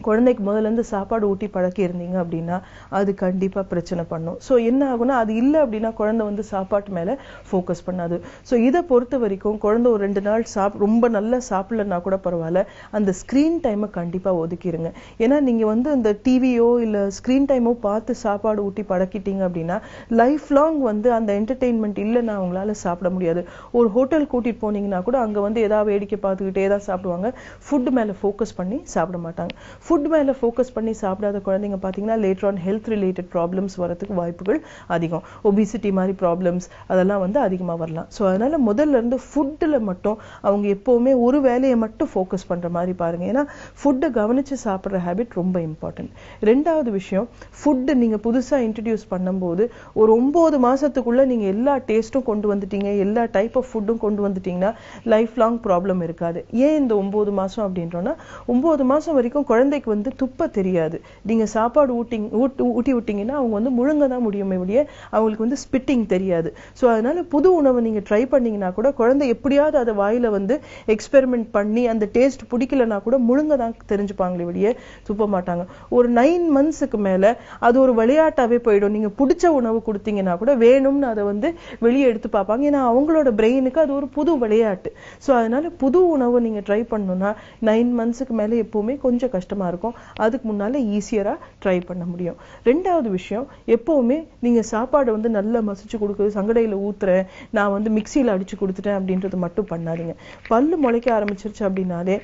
குழந்தைக்கு முதல்ல இருந்து சாப்பாடு ஊட்டி பழக்கி இருந்தீங்க அப்படின்னா அது கண்டிப்பா பிரச்சனை பண்ணும். ஸோ என்ன ஆகும்னா அது இல்லை அப்படின்னா குழந்தை வந்து சாப்பாட்டு மேல ஃபோக்கஸ் பண்ணாது. ஸோ இதை பொறுத்த வரைக்கும் குழந்தை ஒரு 2 நாள் ரொம்ப நல்லா சாப்பிடலன்னா கூட பரவாயில்ல, அந்த ஸ்கிரீன் டைமை கண்டிப்பா ஒதுக்கிடுங்க. ஏன்னா நீங்க வந்து அந்த டிவியோ இல்ல ஸ்கிரீன் டைமோ பார்த்து சாப்பாடு ஊட்டி பழக்கிட்டீங்க அப்படின்னா லைஃப் லாங் வந்து அந்த என்டர்டெயின்மெண்ட் இல்லைன்னா அவங்களால சாப்பிட முடியாது. ஒரு ஹோட்டல் கூட்டிட்டு போனீங்கன்னா கூட அங்க வந்து ஏதாவது வேடிக்கை பார்த்துக்கிட்டே தான் சாப்பிடுவாங்க, ஃபுட் மேல ஃபோக்கஸ் பண்ணி சாப்பிட மாட்டாங்க. ஃபுட் மேல ஃபோக்கஸ் பண்ணி சாப்பிடாத குழந்தைங்க பார்த்தீங்கன்னா later on health related problems வரதுக்கு வாய்ப்புகள் அதிகம். ஒபிசிட்டி மாதிரி ப்ராப்ளம்ஸ் அதெல்லாம் வந்து அதிகமா வரலாம். ஸோ அதனால முதல்ல இருந்து ஃபுட்டில் மட்டும் அவங்க எப்பவுமே ஒரு வேலையை மட்டும் ஃபோக்கஸ் பண்ற மாதிரி பாருங்க. ஏன்னா ஃபுட்டை கவனிச்சு சாப்பிட்ற ஹேபிட் ரொம்ப இம்பார்ட்டன்ட். ரெண்டாவது விஷயம், ஃபுட்டு நீங்க புதுசா இன்ட்ரடியூஸ் பண்ணும்போது ஒரு 9 மாசத்துக்குள்ள நீங்க எல்லா டேஸ்ட்டும் கொண்டு வந்துட்டீங்க, எல்லா டைப் ஆஃப் ஃபுட்டும் கொண்டு வந்துட்டீங்கன்னா லைஃப் லாங் ப்ராப்ளம் இருக்காது. ஏன் இந்த 9 மாசம் அப்படின்றோம்னா 9 மாசம் வரைக்கும் குழந்தைக்கு வந்து துப்ப தெரியாது. நீங்க சாப்பாடு ஊட்டி விட்டீங்கன்னா அவங்க வந்து முழுங்க தான் முடியுமே ஒழிய அவங்களுக்கு வந்து ஸ்பிட்டிங் தெரியாது. ஸோ அதனால புது உணவை நீங்க ட்ரை பண்ணீங்கன்னா கூட குழந்தை எப்படியாவது அதை வாயில வந்து எக்ஸ்பெரிமெண்ட் பண்ணி அந்த டேஸ்ட் பிடிக்கலன்னா கூட முழுங்க தான் தெரிஞ்சுப்பாங்களே ஒழிய துப்ப மாட்டாங்க. ஒரு 9 monthsக்கு மேல அது ஒரு விளையாட்டாவே போயிடும். நீங்க பிடிச்ச உணவு கொடுத்தீங்கன்னா கூட வேணும்னு அதை வந்து வெளியே எடுத்து பார்ப்பாங்க. ஏன்னா அவங்களோட பிரெயினுக்கு அது ஒரு புது விளையாட்டு. ஸோ அதனால புது உணவை நீங்க ட்ரை பண்ணணும்னா 9 monthsக்கு மேல எப்பவுமே கொஞ்சம் கஷ்டமா இருக்கும். அதுக்கு முன்னால ஈஸியரா ட்ரை பண்ண முடியும். ரெண்டாவது விஷயம், எப்பவுமே நீங்க சாப்பாடு வந்து நல்லா மசிச்சு கொடுக்குறது, சங்கடையில ஊத்துறேன், நான் வந்து மிக்சியில அடிச்சு கொடுத்துட்டேன் அப்படின்றது மட்டும் பண்ணாதீங்க. பல்லு முளைக்க ஆரம்பிச்சிருச்சு அப்படின்னாலே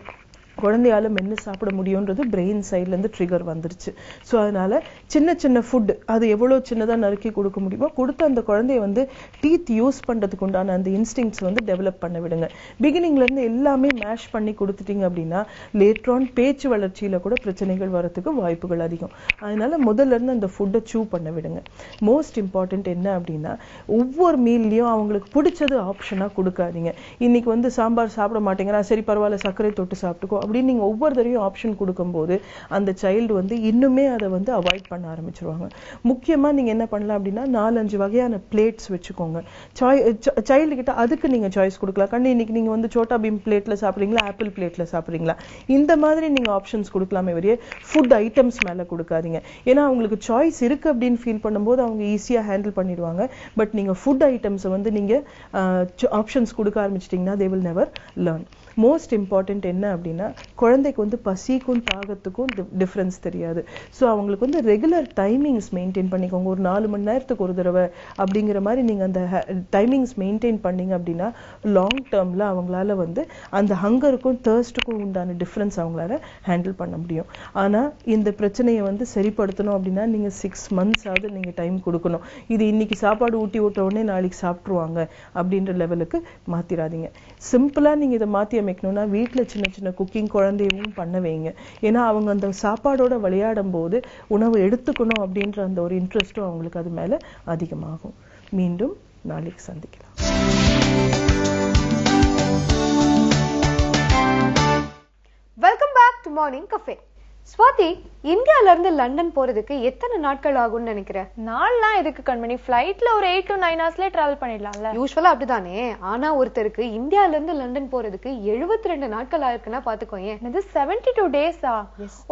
குழந்தையால மென்னு சாப்பிட முடியும்ன்றது பிரெயின் சைட்ல இருந்து ட்ரிகர் வந்துருச்சு. ஸோ அதனால சின்ன சின்ன ஃபுட் அது எவ்வளவு சின்னதா நறுக்கி கொடுக்க முடியுமோ கொடுத்து அந்த குழந்தைய வந்து டீத் யூஸ் பண்றதுக்கு உண்டான அந்த இன்ஸ்டிங்ஸ் வந்து டெவலப் பண்ண விடுங்க. பிகினிங்ல இருந்து எல்லாமே மேஷ் பண்ணி கொடுத்துட்டீங்க அப்படின்னா லேட்டர் ஆன் பேச்சு வளர்ச்சியில கூட பிரச்சனைகள் வரதுக்கு வாய்ப்புகள் அதிகம். அதனால முதல்ல இருந்து அந்த ஃபுட்டை சூ பண்ண விடுங்க. மோஸ்ட் இம்பார்ட்டன்ட் என்ன அப்படின்னா ஒவ்வொரு மீல்லையும் அவங்களுக்கு பிடிச்சது ஆப்ஷனா கொடுக்காதீங்க. இன்னைக்கு வந்து சாம்பார் சாப்பிட மாட்டேங்கிறா, சரி பரவாயில்ல சர்க்கரை தொட்டு சாப்பிட்டுக்கோ அப்படின்னு நீங்க ஒவ்வொரு தடவையும் ஆப்ஷன் கொடுக்கும்போது அந்த சைல்டு வந்து இன்னுமே அதை வந்து அவாய்ட் பண்ண ஆரம்பிச்சிருவாங்க. முக்கியமா நீங்க என்ன பண்ணலாம் அப்படின்னா 4-5 வகையான பிளேட்ஸ் வச்சுக்கோங்க. சைல்டு கிட்ட அதுக்கு நீங்க சாய்ஸ் கொடுக்கலாம். கண்ணு இன்னைக்கு நீங்க வந்து சோட்டா பீம் பிளேட்ல சாப்பிடுறீங்களா, ஆப்பிள் பிளேட்ல சாப்பிடுறீங்களா, இந்த மாதிரி நீங்க ஆப்ஷன்ஸ் கொடுக்கலாமே வரைய ஃபுட் ஐட்டம்ஸ் மேல கொடுக்காதீங்க. ஏன்னா அவங்களுக்கு சாய்ஸ் இருக்கு அப்படின்னு ஃபீல் பண்ணும்போது அவங்க ஈஸியா ஹேண்டில் பண்ணிடுவாங்க. பட் நீங்க ஃபுட் ஐட்டம்ஸை வந்து நீங்க ஆப்ஷன்ஸ் கொடுக்க ஆரம்பிச்சிட்டீங்கன்னா they will never learn. Most important என்ன அப்படின்னா குழந்தைக்கு வந்து பசிக்கும் தாகத்துக்கும் டிஃப்ரென்ஸ் தெரியாது. ஸோ அவங்களுக்கு வந்து ரெகுலர் டைமிங்ஸ் மெயின்டைன் பண்ணிக்கோங்க. ஒரு 4 மணி நேரத்துக்கு ஒரு தடவை அப்படிங்கிற மாதிரி நீங்க அந்த டைமிங்ஸ் மெயின்டைன் பண்ணீங்க அப்படின்னா லாங் டேர்ம்ல அவங்களால வந்து அந்த ஹங்கருக்கும் தர்ஸ்டுக்கும் உண்டான டிஃப்ரென்ஸ் அவங்களால ஹேண்டில் பண்ண முடியும். ஆனா இந்த பிரச்சனையை வந்து சரிப்படுத்தணும் அப்படின்னா நீங்க 6 months ஆகுது நீங்க டைம் கொடுக்கணும். இது இன்னைக்கு சாப்பாடு ஊட்டி விட்ட உடனே நாளைக்கு சாப்பிட்டுருவாங்க அப்படின்ற லெவலுக்கு மாத்திராதீங்க. சிம்பிளா நீங்க இதை மாத்தி அமைக்கணும்னா வீட்டுல சின்ன சின்ன குக்கிங் குழந்தையும் பண்ண வைங்க. ஏன்னா அவங்க அந்த சாப்பாடோட விளையாடும் போது உணவு எடுத்துக்கணும் அப்படின்ற அந்த ஒரு இன்ட்ரெஸ்டும் அவங்களுக்கு அது மேல அதிகமாகும். மீண்டும் நாளைக்கு சந்திக்கலாம். Welcome back to morning cafe. Swathi, இந்தியால இருந்து லண்டன் போறதுக்கு எத்தனை நாட்கள் ஆகும்னு நினைக்கிறேன்? நாள்லாம் எதுக்கு கண்மணி, ஃபிளைட்ல ஒரு 8 to 9 hours டிராவல் பண்ணிடலாம்ல. யூஸ்வலா அப்படிதானே. ஆனா ஒருத்தருக்கு இந்தியால இருந்து லண்டன் போறதுக்கு 72 நாட்கள் ஆயிருக்குன்னா பாத்துக்கோங்க. இது 72 days-ஆ?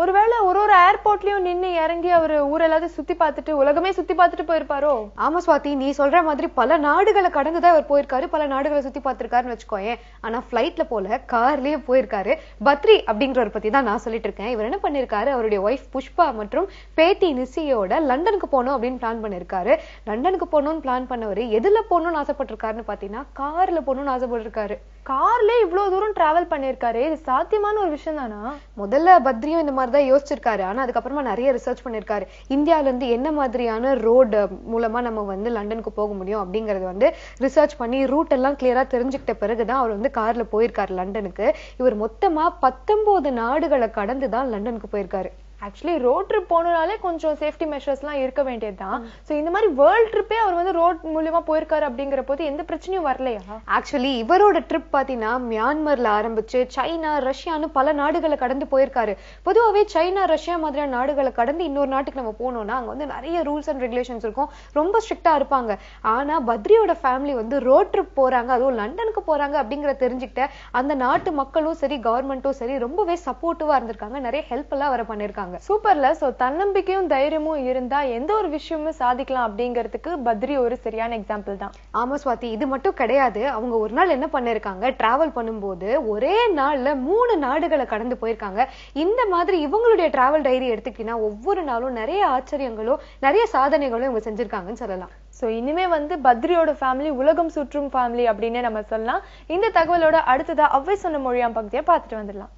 ஒருவேளை ஒரு ஏர்போர்ட்லயும் நின்னு இறங்கி அவரு ஊர் எல்லாத்தையும் சுத்தி பார்த்துட்டு உலகமே சுத்தி பார்த்துட்டு போயிருப்பாரோ? ஆமா ஸ்வாதி, நீ சொல்ற மாதிரி பல நாடுகளை கடந்துதான் அவர் போயிருக்காரு, பல நாடுகளை சுத்தி பார்த்திருக்காருன்னு வச்சுக்கோங்க. ஆனா ஃபிளைட்ல போல கார்லயே போயிருக்காரு. பத்ரி அப்படிங்கிறவர் பத்தி தான் நான் சொல்லிட்டு இருக்கேன். இவர் என்ன பண்ணிருக்காரு, அவருடைய ஒய்ஃப் புஷ்பா மற்றும் பேத்தி நிசியோட லண்டனுக்கு போகணும் அப்படின்னு பிளான் பண்ணிருக்காரு. லண்டனுக்கு போகணும்னு பிளான் பண்ணவர் எதுல போகணும்னு ஆசைப்பட்டிருக்காருன்னு பாத்தீங்கன்னா கார்ல போகணும்னு ஆசைப்பட்டிருக்காரு. கார்ல இவ்வளவு தூரம் டிராவல் பண்ணிருக்காரு, இது சாத்தியமான ஒரு விஷயம் தானா? முதல்ல பத்ரியும் இந்த மாதிரிதான் யோசிச்சிருக்காரு. ஆனா அதுக்கப்புறமா நிறைய ரிசர்ச் பண்ணிருக்காரு. இந்தியால இருந்து என்ன மாதிரியான ரோடு மூலமா நம்ம வந்து லண்டனுக்கு போக முடியும் அப்படிங்கறது வந்து ரிசர்ச் பண்ணி ரூட் எல்லாம் கிளியரா தெரிஞ்சுக்கிட்ட பிறகுதான் அவர் வந்து கார்ல போயிருக்காரு லண்டனுக்கு. இவர் மொத்தமா 19 நாடுகளை கடந்துதான் லண்டனுக்கு போயிருக்காரு. ஆக்சுவலி ரோட் ட்ரிப் போனாலே கொஞ்சம் சேஃப்டி மெஷர்ஸ்லாம் இருக்க வேண்டியதுதான். சோ இந்த மாதிரி வேர்ல்ட் ட்ரிப்பே அவர் வந்து ரோட் மூலமா போயிருக்காரு அப்படிங்கிற போது எந்த பிரச்சனையும் வரலையா? ஆக்சுவலி இவரோட ட்ரிப் பாத்தீங்கன்னா மியான்மர்ல ஆரம்பிச்சு சைனா, ரஷ்யான்னு பல நாடுகளை கடந்து போயிருக்காரு. பொதுவாகவே சைனா, ரஷ்யா மாதிரியான நாடுகளை கடந்து இன்னொரு நாட்டுக்கு நம்ம போனோம்னா அங்க வந்து நிறைய ரூல்ஸ் அண்ட் ரெகுலேஷன்ஸ் இருக்கும், ரொம்ப ஸ்ட்ரிக்டா இருப்பாங்க. ஆனா பத்ரியோட ஃபேமிலி வந்து ரோட் ட்ரிப் போறாங்க, அதுவும் லண்டனுக்கு போறாங்க அப்படிங்கிற தெரிஞ்சுக்கிட்ட அந்த நாட்டு மக்களும் சரி கவர்மெண்ட்டும் சரி ரொம்பவே சப்போர்ட்டிவா இருந்திருக்காங்க. நிறைய ஹெல்ப் எல்லாம் வர பண்ணிருக்காங்க. சூப்பர்ல. சோ தன்னம்பிக்கையும் தைரியமும் இருந்தா எந்த ஒரு விஷயமும் சாதிக்கலாம் அப்படிங்கிறதுக்கு பத்ரி ஒரு சரியான எக்ஸாம்பிள் தான். ஆமா ஸ்வாதி, இது மட்டும் கிடையாது. அவங்க ஒரு நாள் என்ன பண்ணிருக்காங்க, டிராவல் பண்ணும்போது ஒரே நாள்ல 3 நாடுகளை கடந்து போயிருக்காங்க. இந்த மாதிரி இவங்களுடைய டிராவல் டைரி எடுத்துக்கிட்டீங்கன்னா ஒவ்வொரு நாளும் நிறைய ஆச்சரியங்களும் நிறைய சாதனைகளும் இவங்க செஞ்சிருக்காங்கன்னு சொல்லலாம். சோ இனிமே வந்து பத்ரியோட ஃபேமிலி உலகம் சுற்றும் ஃபேமிலி அப்படின்னு நம்ம சொல்லலாம். இந்த தகவலோட அடுத்ததா அவ்வை சொன்ன மொழியாம் பகுதியை பார்த்துட்டு வந்துடலாம்.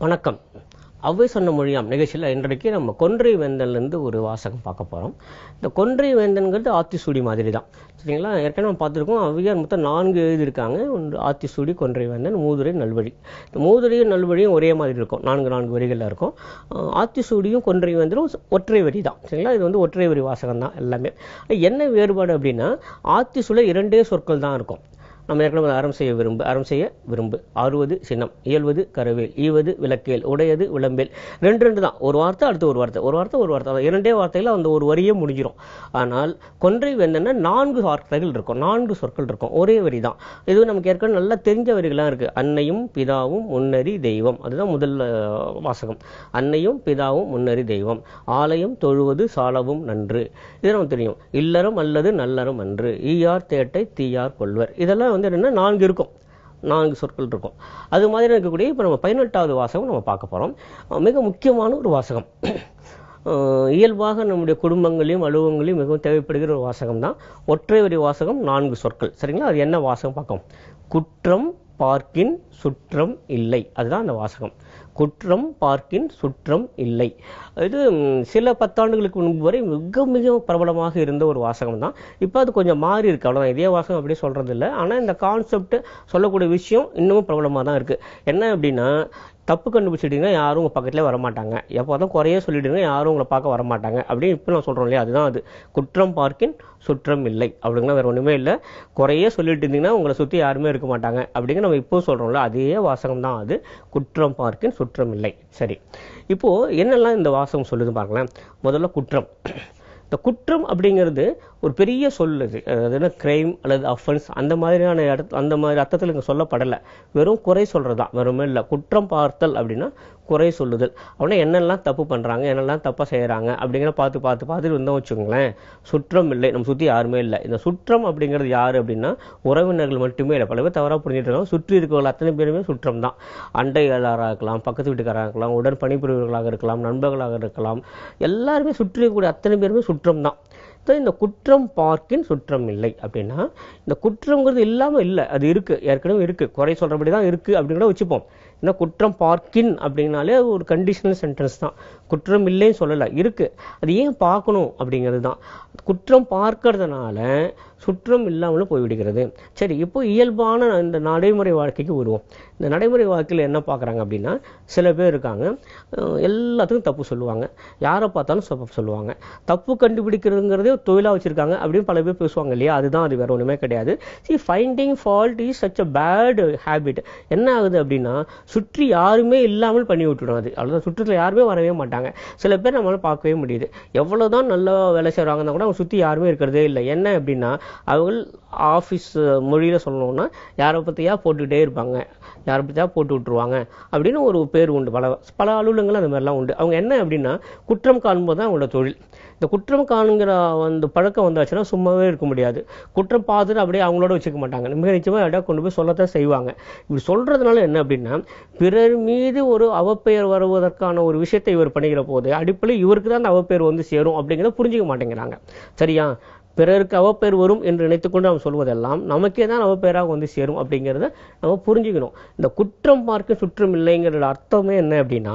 வணக்கம். அவ்வை சொன்ன மொழியாம் நிகழ்ச்சியில் இன்றைக்கு நம்ம கொன்றை வேந்தன்லேருந்து ஒரு வாசகம் பார்க்க போகிறோம். இந்த கொன்றை வேந்தன்கிறது ஆத்திசூடி மாதிரி தான், சரிங்களா? ஏற்கனவே நம்ம பார்த்துருக்கோம். ஔவையார் மொத்தம் 4 எழுதியிருக்காங்க. ஒன்று ஆத்திசூடி, கொன்றை வேந்தன், மூதுரை, நல்வழி. இந்த மூதுரையும் நல்வழியும் ஒரே மாதிரி இருக்கும், 4 வரிகளில் இருக்கும். ஆத்திசூடியும் கொன்றை வேந்தனும் ஒற்றை வரி தான், சரிங்களா? இது வந்து ஒற்றை வரி வாசகம் தான் எல்லாமே. என்ன வேறுபாடு அப்படின்னா ஆத்திசூடில 2 சொற்கள் தான் இருக்கும். நம்ம ஏற்கனவே அறம் செய்ய விரும்பு, ஆறுவது சின்னம், இயல்வது கரவேல், ஈவது விளக்கேல், உடையது விளம்பேல். 2 தான். ஒரு வார்த்தை அடுத்து ஒரு வார்த்தை, ஒரு வார்த்தை ஒரு வார்த்தை, 2 வார்த்தையில அந்த ஒரு வரியே முடிஞ்சிடும். ஆனால் கொன்றை வேந்தன்னா 4 வார்த்தைகள் இருக்கும், 4 சொற்கள் இருக்கும், ஒரே வரி தான். இது நமக்கு ஏற்கனவே நல்லா தெரிஞ்ச வரிகளாக இருக்கு. அன்னையும் பிதாவும் முன்னறி தெய்வம், அதுதான் முதல் வாசகம். அன்னையும் பிதாவும் முன்னறி தெய்வம், ஆலயம் தொழுவது சாலவும் நன்று, இது நமக்கு தெரியும். இல்லறம் அல்லது நல்லறம் அன்று, ஈயார் தேட்டை தீயார் கொள்வர். இதெல்லாம் வந்து என்னன்னா 4 இருக்கும், 4 சொற்கள் இருக்கும். அது மாதிரி இருக்கக்கூடிய இப்போ நம்ம 18வது வாசகம் நம்ம பார்க்க போறோம். மிக முக்கியமான ஒரு வாசகம். இயல்பாக நம்முடைய குடும்பங்களையும் அலுவலகங்களையும் மிகவும் தேவைப்படுகிற ஒரு வாசகம் தான். ஒற்றை வரி வாசகம், 4 சொற்கள், சரிங்களா? அது என்ன வாசகம் பார்க்கும். குற்றம் பார்க்கின் சுற்றம் இல்லை, அதுதான் அந்த வாசகம். குற்றம் பார்க்கின் சுற்றம் இல்லை. இது சில 10 ஆண்டுகளுக்கு முன்பு வரை மிக மிக பிரபலமாக இருந்த ஒரு வாசகம் தான். இப்போ அது கொஞ்சம் மாறி இருக்கு, அவ்வளோதான். இதே வாசகம் அப்படியே சொல்றது இல்லை. ஆனால் இந்த கான்செப்ட் சொல்லக்கூடிய விஷயம் இன்னமும் பிரபலமாக தான் இருக்கு. என்ன அப்படின்னா, தப்பு கண்டுபிடிச்சிட்டீங்கன்னா யாரும் உங்கள் பக்கத்துலேயே வரமாட்டாங்க, எப்போதான் குறைய சொல்லிடுங்க யாரும் உங்களை பார்க்க வரமாட்டாங்க அப்படின்னு இப்போ நான் சொல்கிறோம் இல்லையா, அதுதான் அது. குற்றம் பார்க்கின் சுற்றம் இல்லை அப்படிங்கன்னா வேற ஒன்றுமே இல்லை. குறைய சொல்லிட்டு இருந்தீங்கன்னா உங்களை சுற்றி யாருமே இருக்க மாட்டாங்க அப்படிங்க நம்ம இப்போ சொல்கிறோம்ல, அதே வாசகம் தான் அது. குற்றம் பார்க்கின் சுற்றம் இல்லை. சரி, இப்போ என்னெல்லாம் இந்த வாசகம் சொல்லுது பாருங்களேன். முதல்ல குற்றம். இந்த குற்றம் அப்படிங்கிறது ஒரு பெரிய சொல். அது கிரைம் அல்லது அஃபென்ஸ் அந்த மாதிரியான அந்த மாதிரி அர்த்தத்தில் இங்கே சொல்லப்படலை. வெறும் குறை சொல்றது தான், வெறுமே இல்லை. குற்றம் பார்த்தல் அப்படின்னா குறை சொல்லுதல். அப்படின்னா என்னெல்லாம் தப்பு பண்ணுறாங்க, என்னெல்லாம் தப்பாக செய்கிறாங்க அப்படிங்கிற பார்த்துட்டு வந்தோம் வச்சுக்கோங்களேன். சுற்றம் இல்லை, நம்ம சுற்றி யாருமே இல்லை. இந்த சுற்றம் அப்படிங்கிறது யார் அப்படின்னா உறவினர்கள் மட்டுமே இல்லை. பல பேர் தவறாக புரிஞ்சுட்டு இருக்காங்க. சுற்றி இருக்கிறவர்கள் அத்தனை பேருமே சுற்றம் தான். அண்டையாளராக இருக்கலாம், பக்கத்து வீட்டுக்காராக இருக்கலாம், உடன் பணிபுரிவர்களாக இருக்கலாம், நண்பர்களாக இருக்கலாம், எல்லாருமே சுற்றி இருக்கக்கூடிய அத்தனை பேருமே சுற்றம் தான். இந்த குற்றம் பார்க்கின் சுற்றம் இல்லை அப்படின்னா இந்த குற்றம்ங்கிறது இல்லாமல் இல்லை, அது இருக்கு, ஏற்கனவே இருக்கு, குறை சொல்றபடி தான் இருக்கு அப்படின்னு வச்சுப்போம். இந்த குற்றம் பார்க்கின் அப்படின்னாலே ஒரு கண்டிஷனல் சென்டென்ஸ் தான். குற்றம் இல்லைன்னு சொல்லலை, இருக்கு. அது ஏன் பார்க்கணும் அப்படிங்கிறது தான். குற்றம் பார்க்கறதுனால சுற்றம் இல்லாமலும் போய்விடுகிறது. சரி, இப்போ இயல்பான இந்த நடைமுறை வாழ்க்கைக்கு வருவோம். இந்த நடைமுறை வாழ்க்கையில் என்ன பார்க்குறாங்க அப்படின்னா, சில பேர் இருக்காங்க, எல்லாத்துக்கும் தப்பு சொல்லுவாங்க, யாரை பார்த்தாலும் சொல்லுவாங்க. தப்பு கண்டுபிடிக்கிறதுங்கிறதே தொழிலாக வச்சிருக்காங்க அப்படின்னு பல பேர் பேசுவாங்க இல்லையா, அதுதான். அது வேற ஒன்றுமே கிடையாது. Finding fault is such a bad habit. என்ன ஆகுது அப்படின்னா, சுற்றி யாருமே இல்லாமல் பண்ணி விட்டுடும். அது அவ்வளோதான், சுற்றத்தில் யாருமே வரவே மாட்டாங்க. சில பேர் நம்மளால பார்க்கவே முடியுது, எவ்வளோதான் நல்லா வேலை செய்கிறாங்கன்னா கூட அவங்க சுற்றி யாருமே இருக்கிறதே இல்லை. என்ன அப்படின்னா, அவங்க ஆஃபீஸ் மொழியில் சொல்லணும்னா யாரை பற்றியா போட்டுக்கிட்டே இருப்பாங்க, யாரை பற்றியா போட்டு விட்டுருவாங்க அப்படின்னு ஒரு பேர் உண்டு. பல அலுவலகங்கள் அந்த மாதிரிலாம் உண்டு. அவங்க என்ன அப்படின்னா, குற்றம் காணும்போது தான் அவங்களோட தொழில். இந்த குற்றம் காணுங்கிற அந்த பழக்கம் வந்தாச்சுன்னா சும்மாவே இருக்க முடியாது. குற்றம் பார்த்துட்டு அப்படியே அவங்களோட வச்சுக்க மாட்டாங்க, மிக நிச்சயமாக இடம் கொண்டு போய் சொல்லத்தான் செய்வாங்க. இப்படி சொல்றதுனால என்ன அப்படின்னா, பிறர் மீது ஒரு அவப்பெயர் வருவதற்கான ஒரு விஷயத்தை இவர் பண்ணுகிற போது அடிப்படையில் இவருக்கு தான் அந்த அவப்பெயர் வந்து சேரும் அப்படிங்கிறத புரிஞ்சுக்க மாட்டேங்கிறாங்க. சரியா? பிறருக்கு அவப்பெயர் வரும் என்று நினைத்துக்கொண்டு நாம் சொல்வதெல்லாம் நமக்கே தான் அவப்பெயராக வந்து சேரும் அப்படிங்கிறத நம்ம புரிஞ்சுக்கணும். இந்த குற்றம் பார்க்க சுற்றம் இல்லைங்கிற அர்த்தமே என்ன அப்படின்னா,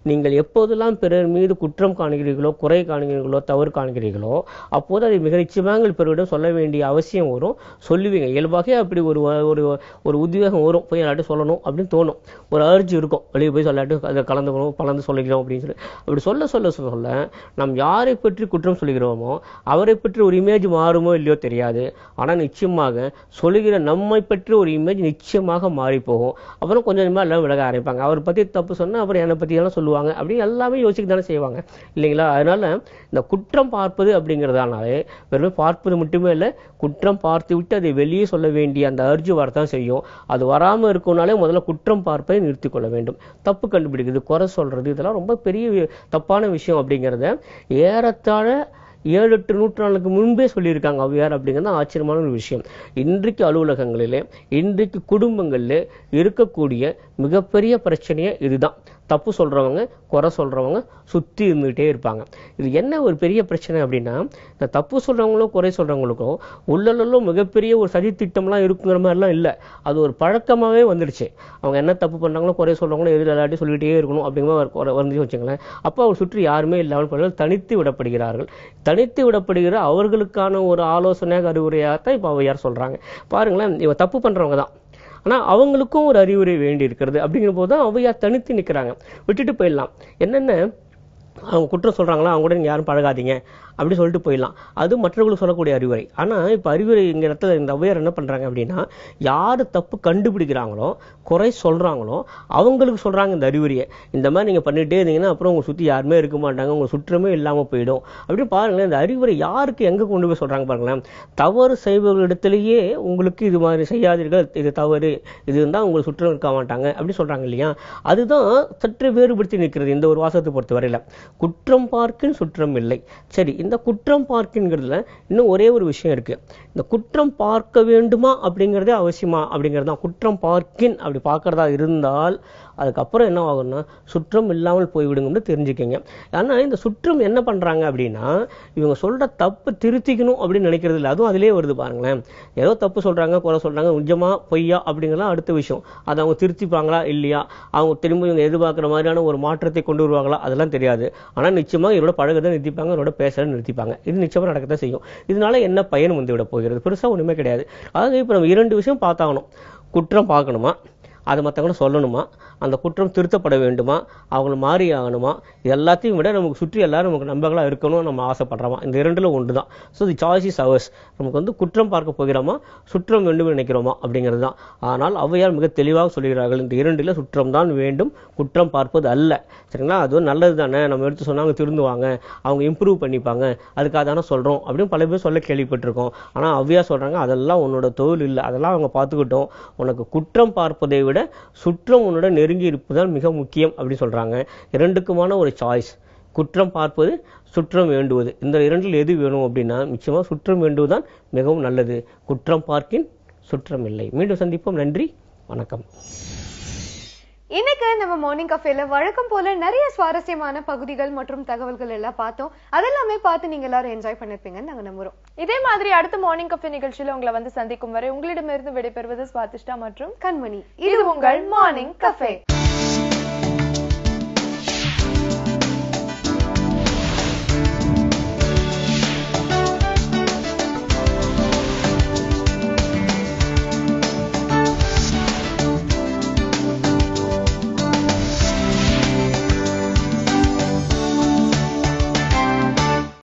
நீங்கள் எப்போதெல்லாம் பிறர் மீது குற்றம் காணுகிறீர்களோ, குறை காணுகிறீர்களோ, தவறு காணுகிறீர்களோ, அப்போது அதை மிக நிச்சயமாக பிறரிடம் சொல்ல வேண்டிய அவசியம் வரும். சொல்லுவீங்க, இயல்பாக அப்படி ஒரு உத்வேகம் வரும், போய் எல்லாட்டும் சொல்லணும் அப்படின்னு தோணும். ஒரு அர்ஜி இருக்கும், வெளியே போய் சொல்லாட்டு அதை கலந்து சொல்லிக்கிறோம் அப்படின்னு சொல்லி. அப்படி சொல்ல நாம் யாரை பற்றி குற்றம் சொல்லுகிறோமோ அவரை பற்றி ஒரு இமேஜ் மாறுமோ இல்லையோ தெரியாது. ஆனால் நிச்சயமாக சொல்லுகிற நம்மை பற்றி ஒரு இமேஜ் நிச்சயமாக மாறி போகும். அப்புறம் கொஞ்சமா எல்லாம் விலக ஆரம்பிப்பாங்க. அவரை பற்றி தப்பு சொன்னா அப்புறம் என்னை பற்றி எல்லாம் சொல்லுவாங்க அப்படின்னு எல்லாமே யோசிக்க தானே செய்வாங்க இல்லைங்களா? அதனால இந்த குற்றம் பார்ப்பது அப்படிங்கிறதானாலே வெறும் பார்ப்பது மட்டுமே இல்லை, குற்றம் பார்த்து விட்டு அதை வெளியே சொல்ல வேண்டிய அந்த அர்ஜி வரத்தான் செய்யும். அது வராமல் இருக்கும்னாலே முதல்ல குற்றம் பார்ப்பதை நிறுத்தி கொள்ள வேண்டும். தப்பு கண்டுபிடிக்கிறது, குறை சொல்றது, இதெல்லாம் ரொம்ப பெரிய தப்பான விஷயம் அப்படிங்கிறத ஏறத்தாழ 7-8 நூற்றாண்டுக்கு முன்பே சொல்லியிருக்காங்க ஔவையார். அப்படிங்கிறது ஆச்சரியமான ஒரு விஷயம். இன்றைக்கு அலுவலகங்களிலே, இன்றைக்கு குடும்பங்களிலே இருக்கக்கூடிய மிகப்பெரிய பிரச்சனையே இதுதான். தப்பு சொல்றவங்க, குறை சொல்றவங்க சுற்றி இருந்துகிட்டே இருப்பாங்க. இது என்ன ஒரு பெரிய பிரச்சனை அப்படின்னா, இந்த தப்பு சொல்றவங்களோ குறை சொல்றவங்களுக்கோ உள்ளலும் மிகப்பெரிய ஒரு சதி திட்டம்லாம் இருக்குங்கிற மாதிரிலாம் இல்லை. அது ஒரு பழக்கமாகவே வந்துடுச்சு. அவங்க என்ன தப்பு பண்றாங்களோ குறை சொல்றவங்களோ எதிர் எல்லாத்தையும் சொல்லிகிட்டே இருக்கணும் அப்படிங்கிற வந்து வச்சுங்களேன். அப்போ அவர் சுற்றி யாருமே இல்லாமல் தனித்து விடப்படுகிறார்கள். தனித்து விடப்படுகிற அவர்களுக்கான ஒரு ஆலோசனையாக அறிவுரையாகத்தான் இப்போ ஔவையார் சொல்றாங்க. பாருங்களேன், இவன் தப்பு பண்றவங்க தான், ஆனால் அவங்களுக்கும் ஒரு அறிவுரை வேண்டி இருக்கிறது. அப்படிங்கிற போது தான் ஔவையார் தனித்து நிற்கிறாங்க. விட்டுட்டு போயிடலாம், என்னென்ன அவங்க குற்றம் சொல்றாங்களா அவங்க கூட நீங்க யாரும் பழகாதீங்க அப்படி சொல்லிட்டு போயிடலாம், அது மற்றவர்களுக்கு சொல்லக்கூடிய அறிவுரை. ஆனால் இப்போ அறிவுரைங்கிற இடத்துல இந்த ஔவையார் என்ன பண்றாங்க அப்படின்னா, யார் தப்பு கண்டுபிடிக்கிறாங்களோ, குறை சொல்றாங்களோ அவங்களுக்கு சொல்றாங்க இந்த அறிவுரையை. இந்த மாதிரி நீங்க பண்ணிட்டே இருந்தீங்கன்னா அப்புறம் உங்க சுற்றி யாருமே இருக்க மாட்டாங்க, உங்க சுற்றமே இல்லாமல் போயிடும் அப்படின்னு பாருங்களேன். இந்த அறிவுரை யாருக்கு எங்க கொண்டு போய் சொல்றாங்க பாருங்களேன். தவறு செய்பவர்களிடத்திலேயே உங்களுக்கு இது மாதிரி செய்யாதீர்கள், இது தவறு, இது இருந்தால் உங்களுக்கு சுற்றம் இருக்க மாட்டாங்க அப்படி சொல்றாங்க இல்லையா? அதுதான் சற்று வேறுபடுத்தி நிற்கிறது இந்த ஒரு வாசகத்தை பொறுத்த வரையில. குற்றம் பார்க்கின் சுற்றம் இல்லை. சரி, இந்த குற்றம் பார்க்கின்றதுல இன்னும் ஒரே ஒரு விஷயம் இருக்கு. இந்த குற்றம் பார்க்க வேண்டுமா அப்படிங்கிறதே அவசியமா அப்படிங்கிறது தான். குற்றம் பார்க்கின் அப்படி பார்க்கறதா இருந்தால் அதுக்கப்புறம் என்ன ஆகும்னா சுற்றம் இல்லாமல் போய்விடுங்கன்னு தெரிஞ்சுக்கங்க. ஆனால் இந்த சுற்றம் என்ன பண்றாங்க அப்படின்னா இவங்க சொல்ற தப்பு திருத்திக்கணும் அப்படின்னு நினைக்கிறது இல்லை. அதுவும் அதிலே வருது பாருங்களேன். ஏதோ தப்பு சொல்றாங்க, குறை சொல்றாங்க, நிஜமா பொய்யா அப்படிங்கிறலாம் அடுத்த விஷயம். அதை அவங்க திருத்திப்பாங்களா இல்லையா, அவங்க திரும்ப இவங்க எதிர்பார்க்குற மாதிரியான ஒரு மாற்றத்தை கொண்டு வருவாங்களா அதெல்லாம் தெரியாது. ஆனா நிச்சயமா இவரோட பழகத்தை நிறுத்திப்பாங்க, இவரோட பேசுறதை நிறுத்திப்பாங்க. இது நிச்சயமா நடக்கத்தான் செய்யும். இதனால என்ன பயன் வந்து விட போகிறது? பெருசா ஒண்ணுமே கிடையாது. அதாவது இப்ப நம்ம 2 விஷயம் பார்த்தாகணும். குற்றம் பார்க்கணுமா, அதை மற்றவங்கள சொல்லணுமா, அந்த குற்றம் திருத்தப்பட வேண்டுமா, அவங்கள மாறி ஆகணுமா, இது எல்லாத்தையும் விட நமக்கு சுற்றி எல்லாரும் நமக்கு நண்பர்களாக இருக்கணும் நம்ம ஆசைப்படுறோமா, இந்த 2ல ஒன்று தான். So the choice is hours. நமக்கு வந்து குற்றம் பார்க்க போகிறோமா, சுற்றம் வேண்டும் நினைக்கிறோமா அப்படிங்கிறது தான். ஆனால் ஔவையார் மிக தெளிவாக சொல்கிறார்கள், இந்த 2ல சுற்றம் தான் வேண்டும், குற்றம் பார்ப்பது அல்ல. சரிங்களா? அது நல்லது தானே, நம்ம எடுத்து சொன்னாங்க திருந்துவாங்க, அவங்க இம்ப்ரூவ் பண்ணிப்பாங்க, அதுக்காக தானே சொல்றோம் அப்படின்னு பல பேர் சொல்ல கேள்விப்பட்டிருக்கோம். ஆனால் ஔவையார் சொல்றாங்க அதெல்லாம் உன்னோட தொழில் இல்லை, அதெல்லாம் அவங்க பார்த்துக்கிட்டோம். உனக்கு குற்றம் பார்ப்பதை விட சுற்றம் உன்னோட நெருங்கி இருப்பதுதான் மிக முக்கியம் அப்படின்னு சொல்றாங்க. 2க்குமான ஒரு சாய்ஸ், குற்றம் பார்ப்பது, சுற்றம் வேண்டுவது. இந்த 2ல் எது வேணும் அப்படின்னா நிச்சயமா சுற்றம் வேண்டுவதுதான் மிகவும் நல்லது. குற்றம் பார்க்கின் சுற்றம் இல்லை. மீண்டும் சந்திப்போம். நன்றி, வணக்கம். இன்னைக்கு நம்ம மார்னிங் கஃபேல வழக்கம் போல நிறைய சுவாரஸ்யமான பகுதிகள் மற்றும் தகவல்கள் எல்லாம் பார்த்தோம். அதெல்லாமே பார்த்து நீங்க எல்லாரும் என்ஜாய் பண்ணிருப்பீங்கன்னு நாங்க நம்புறோம். இதே மாதிரி அடுத்த மார்னிங் கஃபே நிகழ்ச்சியில உங்களை வந்து சந்திக்கும் வரை உங்களிடமிருந்து விடைபெறுவது ஸ்வாதிஷ்டா மற்றும் கண்மணி. இது உங்கள் மார்னிங் கஃபே.